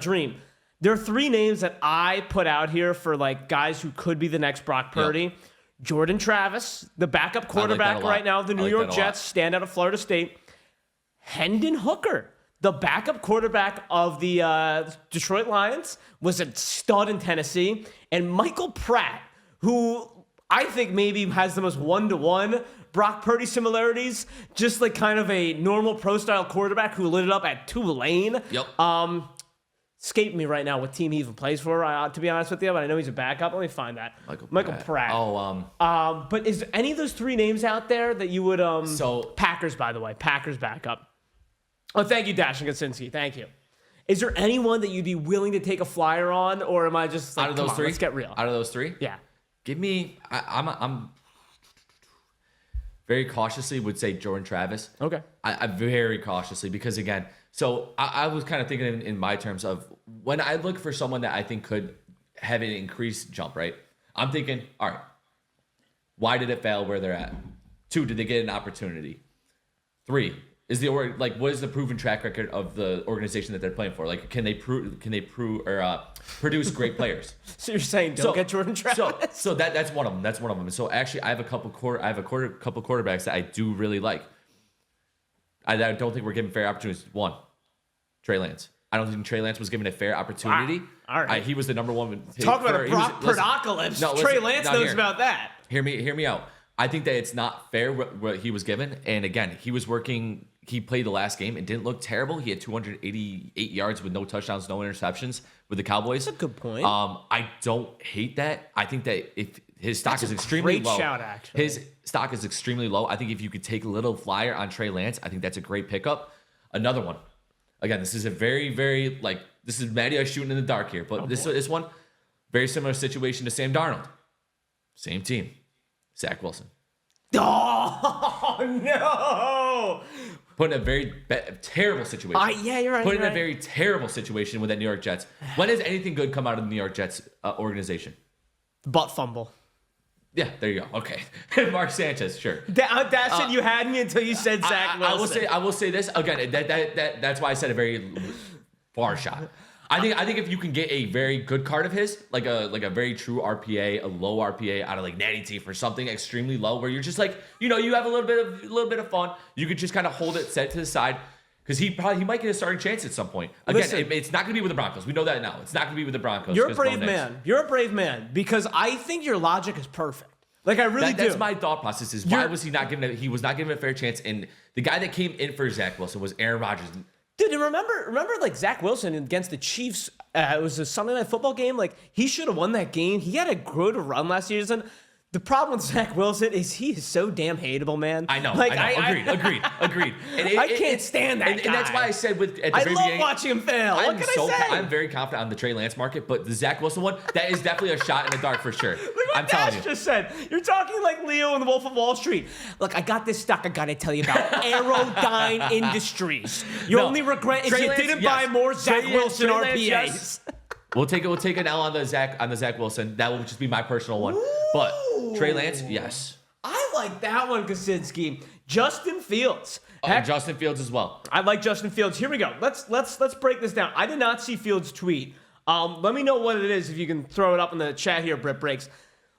dream. There are 3 names that I put out here for like guys who could be the next Brock Purdy. Yep. Jordan Travis, the backup quarterback right now of the New York Jets, stand out of Florida State. Hendon Hooker, the backup quarterback of the Detroit Lions, was a stud in Tennessee. And Michael Pratt, who I think maybe has the most one-to-one Brock Purdy similarities, just like kind of a normal pro-style quarterback who lit it up at Tulane. Yep. Escaped me right now what team he even plays for, to be honest with you, but I know he's a backup. Let me find that. Michael Pratt. Oh, but is any of those 3 names out there that you would... Packers, by the way. Packers backup. Oh, thank you, Dash and Kaczynski. Thank you. Is there anyone that you'd be willing to take a flyer on, or am I just like, out of those 3? Let's get real. Out of those 3? Yeah. Give me... I'm very cautiously would say Jordan Travis. Okay. I very cautiously, because again, so I was kind of thinking in my terms of when I look for someone that I think could have an increased jump, right? I'm thinking, all right, why did it fail where they're at? 2, did they get an opportunity? 3, what is the proven track record of the organization that they're playing for? Like, can they produce great players? So you're saying don't get Jordan Travis? So that's one of them. That's one of them. So actually, I have a couple quarterbacks that I do really like. I don't think we're given fair opportunities. 1, Trey Lance. I don't think Trey Lance was given a fair opportunity. Wow. All right. He was the number 1. Talk about a Brock Purdocalypse. No, Trey Lance knows about that. Hear me out. I think that it's not fair what he was given. And again, he played the last game and didn't look terrible. He had 288 yards with no touchdowns, no interceptions with the Cowboys. That's a good point. I don't hate that. I think that if his stock is extremely low. Great shout, actually. His stock is extremely low. I think if you could take a little flyer on Trey Lance, I think that's a great pickup. Another one. Again, this is a very, very, this is Matty Ice shooting in the dark here. But this one, very similar situation to Sam Darnold. Same team. Zach Wilson. Oh, no. Put in a very terrible situation. Yeah, you're right. Put in a very terrible situation with that New York Jets. When has anything good come out of the New York Jets organization? Butt fumble. Yeah, there you go. Okay. Mark Sanchez, sure. That shit you had me until you said Zach Wilson. I will say this again. That's why I said a very far shot. I think if you can get a very good card of his, like a very true RPA, a low RPA out of like Natty Teeth or something extremely low, where you're just like, you have a little bit of fun. You could just kind of hold it, set it to the side, because he might get a starting chance at some point. Again, it's not going to be with the Broncos. We know that now. It's not going to be with the Broncos. You're a brave man. You're a brave man, because I think your logic is perfect. Like, I really do. That's my thought process. Is why was he not given? He was not given a fair chance, and the guy that came in for Zach Wilson was Aaron Rodgers. Dude, and remember like Zach Wilson against the Chiefs, it was a Sunday Night Football game. Like, he should have won that game. He had a good run last season. The problem with Zach Wilson is he is so damn hateable, man. I know. Like, Agreed. And I can't stand that guy. And that's why I said at the very I love beginning, watching him fail. What can I say? I'm very confident on the Trey Lance market, but the Zach Wilson one, that is definitely a shot in the dark for sure. Look what I'm telling Dash you. just said. You're talking like Leo in The Wolf of Wall Street. Look, I got this stock I got to tell you about. Aerodyne Industries. Your only regret is Trey you Lance, didn't yes. buy more Zach Wilson Trey Lance, RPAs. yes. We'll take an L on the Zach Wilson. That will just be my personal one. Ooh. But Trey Lance, yes. I like that one, Kaczynski. Justin Fields. And Justin Fields as well. I like Justin Fields. Here we go. Let's break this down. I did not see Fields' tweet. Let me know what it is if you can throw it up in the chat here, Britt Breaks.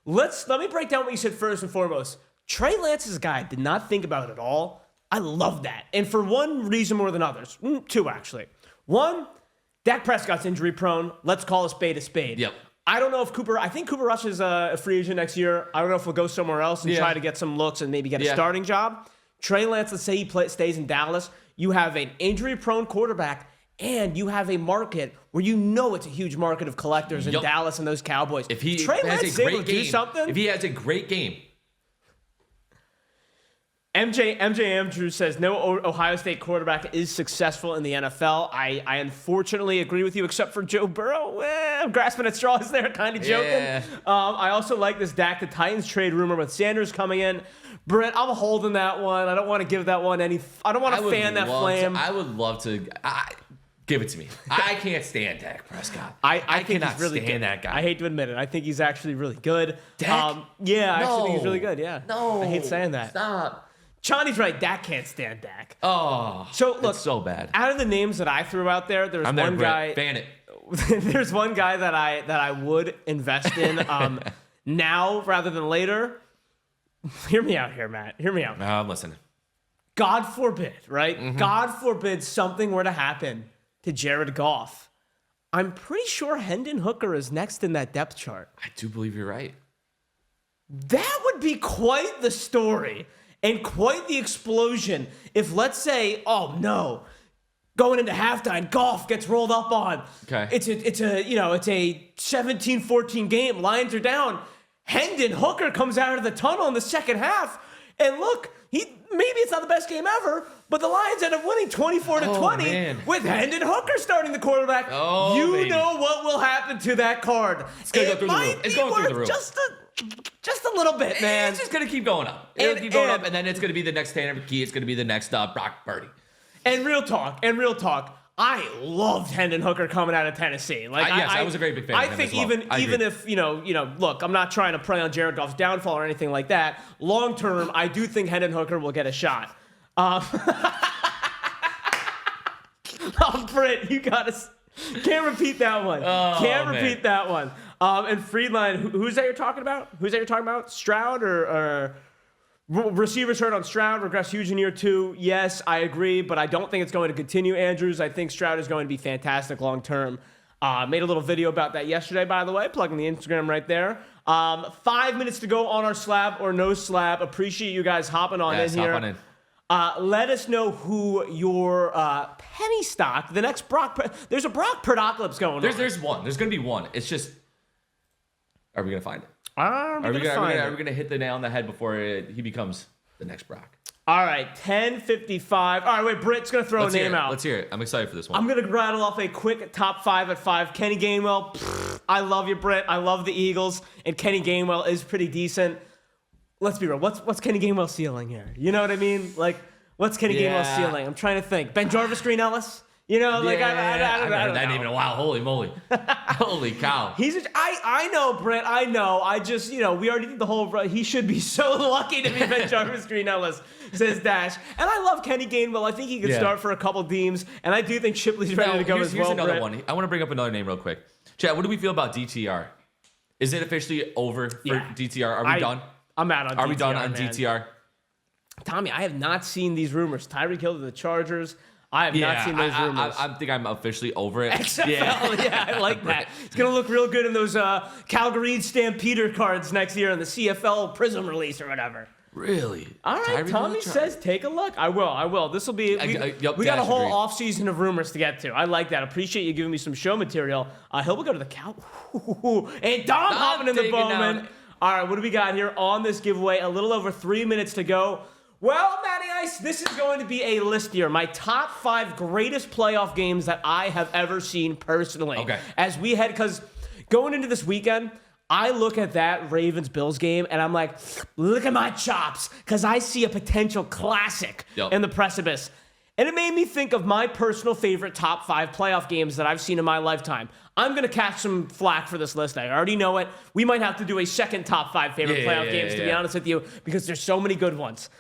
Let me break down what you said first and foremost. Trey Lance is a guy I did not think about at all. I love that. And for one reason more than others. Two, actually. One, Dak Prescott's injury prone. Let's call a spade a spade. Yep. I don't know if I think Cooper Rush is a free agent next year. I don't know if he'll go somewhere else and try to get some looks and maybe get a starting job. Trey Lance, let's say he stays in Dallas. You have an injury-prone quarterback, and you have a market where you know it's a huge market of collectors in Dallas and those Cowboys. If he Trey Lance has a great game, do something, if he has a great game. MJ Andrews says no Ohio State quarterback is successful in the NFL. I unfortunately agree with you, except for Joe Burrow. I'm grasping at straws there, kind of joking. Yeah. I also like this Dak to Titans trade rumor with Sanders coming in. Britt, I'm holding that one. I don't want to give that one any. I don't want to fan that flame. I would love to. Give it to me. I can't stand Dak Prescott. I think cannot he's really stand good. that guy. I hate to admit it. I think he's actually really good. Dak? Yeah, I actually think he's really good. Yeah. No. I hate saying that. Stop. Chani's right. Dak can't stand Dak. Oh. So look, it's so bad. Out of the names that I threw out there, there's one guy. Ban it. There's one guy that I would invest in now rather than later. Hear me out here, Matt. Hear me out. No, I'm listening. God forbid, right? Mm-hmm. God forbid something were to happen to Jared Goff. I'm pretty sure Hendon Hooker is next in that depth chart. I do believe you're right. That would be quite the story and quite the explosion if, let's say, oh no, going into halftime, Goff gets rolled up on. Okay. It's a 17-14 game. Lions are down. Hendon Hooker comes out of the tunnel in the second half, and look, maybe it's not the best game ever, but the Lions end up winning 24-20 with Hendon Hooker starting the quarterback. Oh, you know what will happen to that card. It's going to go through the roof. It's going through the roof. Just a little bit, man. It's just going to keep going up. It'll keep going up, and then it's going to be the next Tanner McKee. It's going to be the next Brock Purdy. And real talk, I loved Hendon Hooker coming out of Tennessee. I was a very big fan of him think as well. even if, look, I'm not trying to prey on Jared Goff's downfall or anything like that. Long term, I do think Hendon Hooker will get a shot. Britt, you can't repeat that one. Can't repeat that one. And Friedline, who's that you're talking about? Stroud or receivers hurt on Stroud, regress huge in year 2. Yes, I agree, but I don't think it's going to continue, Andrews. I think Stroud is going to be fantastic long term. Made a little video about that yesterday, by the way, plugging the Instagram right there. 5 minutes to go on our slab or no slab. Appreciate you guys hopping on in here. Hop on in. Let us know who your penny stock, the next Brock. There's a Brock Purdy-ocalypse going on. There's one. There's going to be one. It's just, are we going to find it? Are we going to hit the nail on the head before he becomes the next Brock? All right, 10:55. All right, wait, Britt's going to throw a name out. Let's hear it. I'm excited for this one. I'm going to rattle off a quick top 5 at 5. Kenny Gainwell, I love you, Britt. I love the Eagles, and Kenny Gainwell is pretty decent. Let's be real. What's Kenny Gainwell ceiling here? You know what I mean? Like, what's Kenny Gainwell ceiling? I'm trying to think. Ben Jarvis, Green Ellis? I don't know. I've heard that name in a while. Holy moly. Holy cow. I know, Brent. I know. I just, we already did the whole, he should be so lucky to be Ben Jarvis Green Ellis, says Dash. And I love Kenny Gainwell. I think he could start for a couple teams. And I do think Shipley's ready to go as well. Here's another Brent. one. I want to bring up another name real quick. Chad, what do we feel about DTR? Is it officially over for DTR? Are we done? I'm out on DTR. Are we done on man. DTR? Tommy, I have not seen these rumors. Tyreek Hill to the Chargers. I have not seen those rumors. I think I'm officially over it. XFL, yeah, I like that. It's going to look real good in those Calgary Stampeder cards next year in the CFL Prism release or whatever. Really? All right, Tommy says take a look. I will. This will be... We got a whole offseason of rumors to get to. I like that. Appreciate you giving me some show material. Hill will go to the Cow... And Dom hopping in the Bowman. All right, what do we got here on this giveaway? A little over 3 minutes to go. Well, Matty Ice, this is going to be a list here. My top 5 greatest playoff games that I have ever seen personally. Okay. As we head, because going into this weekend, I look at that Ravens-Bills game, and I'm like, look at my chops, because I see a potential classic in the precipice. And it made me think of my personal favorite top 5 playoff games that I've seen in my lifetime. I'm going to catch some flack for this list. I already know it. We might have to do a second top 5 favorite playoff games, to be honest with you, because there's so many good ones.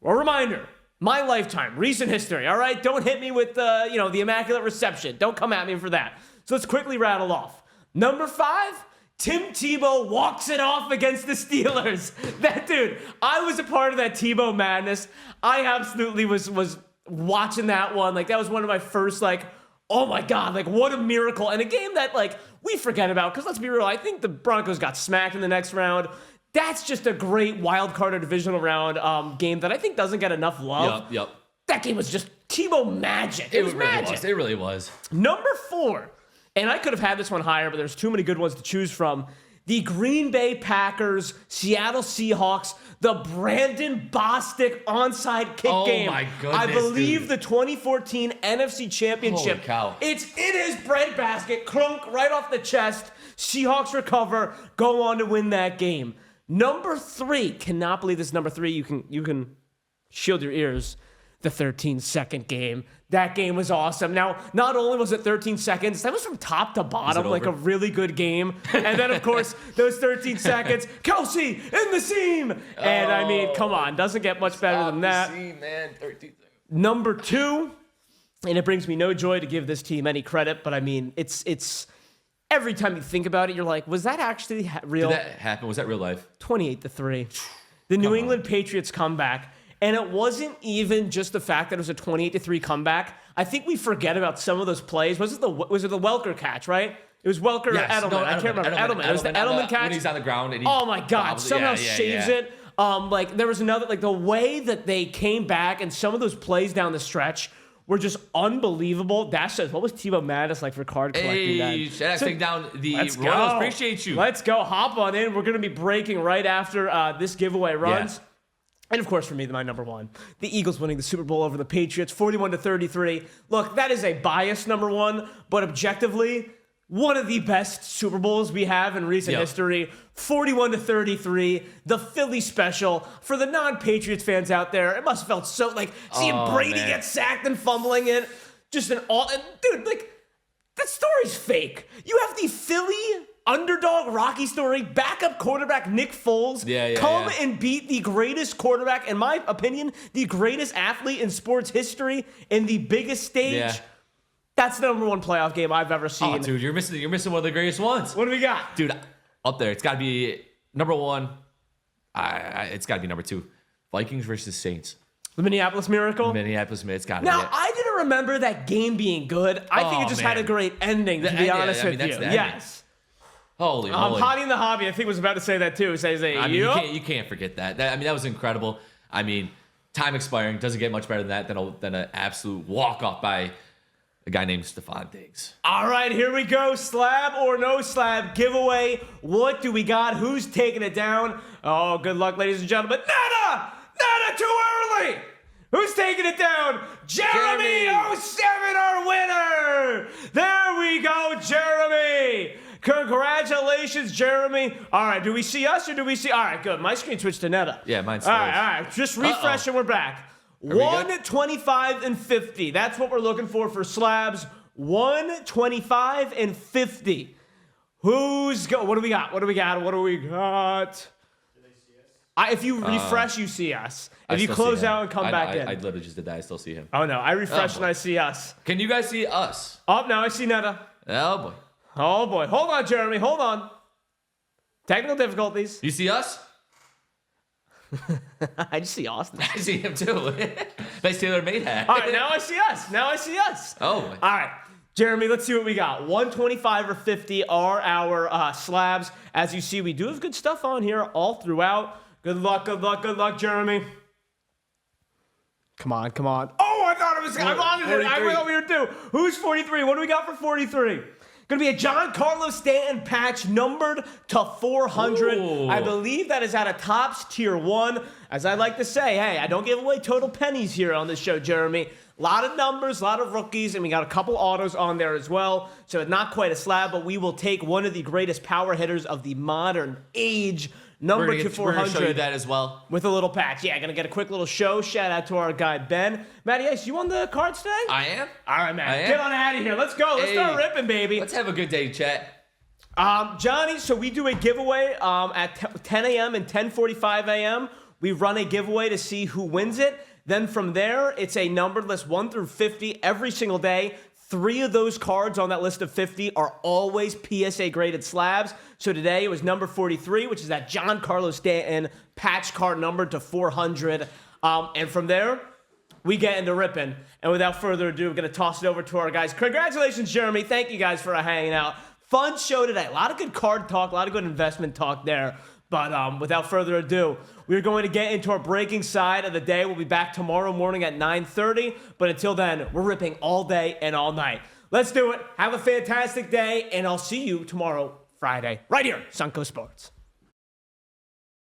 A reminder, my lifetime, recent history, all right? Don't hit me with, the Immaculate Reception. Don't come at me for that. So let's quickly rattle off. Number 5, Tim Tebow walks it off against the Steelers. That dude, I was a part of that Tebow madness. I absolutely was watching that one. Like, that was one of my first, oh my God, what a miracle. And a game that, we forget about, because let's be real, I think the Broncos got smacked in the next round. That's just a great wild card or divisional round game that I think doesn't get enough love. Yep. That game was just Tebow magic. It was magic. It really was. Number 4, and I could have had this one higher, but there's too many good ones to choose from. The Green Bay Packers, Seattle Seahawks, the Brandon Bostic onside kick game. Oh my goodness, I believe dude. the 2014 NFC Championship. Holy cow. It's in his breadbasket, clunk right off the chest. Seahawks recover, go on to win that game. Number 3, cannot believe this is number 3. You can shield your ears. The 13-second game. That game was awesome. Now, not only was it 13 seconds, that was from top to bottom, like a really good game. And then, of course, those 13 seconds, Kelsey in the seam. And I mean, come on, doesn't get much better than that. Seam, man. 13. Number 2, and it brings me no joy to give this team any credit, but I mean, it's every time you think about it, you're like, was that actually real? Did that happen? Was that real life? 28-3. The New England Patriots comeback. And it wasn't even just the fact that it was a 28-3 comeback. I think we forget about some of those plays. Was it the Welker catch, right? It was Welker or Edelman. No, I can't remember. Edelman. It was the Edelman catch. When he's on the ground and he oh my God! Somehow saves it. There was another, the way that they came back and some of those plays down the stretch were just unbelievable. That says, what was Tebow Madness like for card collecting then? Shout out, take down the Let's Royals. go. Appreciate you. Let's go. Hop on in. We're going to be breaking right after this giveaway runs. Yeah. And of course, for me, my number 1, the Eagles winning the Super Bowl over the Patriots, 41-33. Look, that is a biased number 1, but objectively, one of the best Super Bowls we have in recent history. 41-33, the Philly special. For the non-Patriots fans out there, it must have felt so seeing Brady get sacked and fumbling it. Just and dude, that story's fake. You have the Philly underdog Rocky story, backup quarterback Nick Foles come and beat the greatest quarterback, in my opinion, the greatest athlete in sports history in the biggest stage. Yeah. That's the number 1 playoff game I've ever seen. Oh, dude, you're missing one of the greatest ones. What do we got? Dude, up there. It's got to be number 1. It's got to be number 2. Vikings versus Saints. The Minneapolis Miracle? Minneapolis, it's got to be Now, it. I didn't remember that game being good. I think it just had a great ending, to be honest with you. Yes. Holy moly. Hottie in the Hobby, I think, was about to say that too. You can't forget that. That was incredible. I mean, time expiring doesn't get much better than that than an absolute walk-off by a guy named Stephon Diggs. All right, here we go. Slab or no slab giveaway. What do we got? Who's taking it down? Oh, good luck, ladies and gentlemen. Nada! Too early! Who's taking it down? Jeremy 07, our winner! There we go, Jeremy! Congratulations, Jeremy. All right, do we see us or do we see... All right, good. My screen switched to Netta. Yeah, mine's all right. Just refresh and we're back. 125 and 50. That's what we're looking for slabs. 125 and 50. Who's go? What do we got? What do we got? Do they see us? If you refresh, you see us. If you close out and come back in. I literally just did that. I still see him. Oh, no. I refresh and I see us. Can you guys see us? Oh, now I see Netta. Oh, boy. Oh, boy. Hold on, Jeremy. Hold on. Technical difficulties. You see us? I just see Austin. I see him, too. Nice tailor-made hat. All right, now I see us. Oh, boy. All right. Jeremy, let's see what we got. 125 or 50 are our slabs. As you see, we do have good stuff on here all throughout. Good luck, Jeremy. Come on. Oh, I thought it was... I wanted it. I thought we were due. Who's 43? What do we got for 43? Going to be a Giancarlo Stanton patch numbered to 400. Ooh. I believe that is out of Topps Tier 1. As I like to say, hey, I don't give away total pennies here on this show, Jeremy. A lot of numbers, a lot of rookies, and we got a couple autos on there as well. So it's not quite a slab, but we will take one of the greatest power hitters of the modern age, number to 400. We're going to show you that as well. With a little patch. Yeah, going to get a quick little show. Shout out to our guy, Ben. Matty Ice, you on the cards today? I am. All right, man. I am. Get on out of here. Let's go. Let's start ripping, baby. Let's have a good day, chat. Johnny, so we do a giveaway at 10 a.m. and 10:45 a.m. We run a giveaway to see who wins it. Then from there, it's a numbered list 1 through 50 every single day. 3 of those cards on that list of 50 are always PSA graded slabs. So today it was number 43, which is that Giancarlo Stanton patch card numbered to 400. And from there, we get into ripping. And without further ado, we're going to toss it over to our guys. Congratulations, Jeremy. Thank you guys for hanging out. Fun show today. A lot of good card talk, a lot of good investment talk there. But without further ado, we're going to get into our breaking side of the day. We'll be back tomorrow morning at 9:30. But until then, we're ripping all day and all night. Let's do it. Have a fantastic day, and I'll see you tomorrow, Friday, right here, Sunco Sports.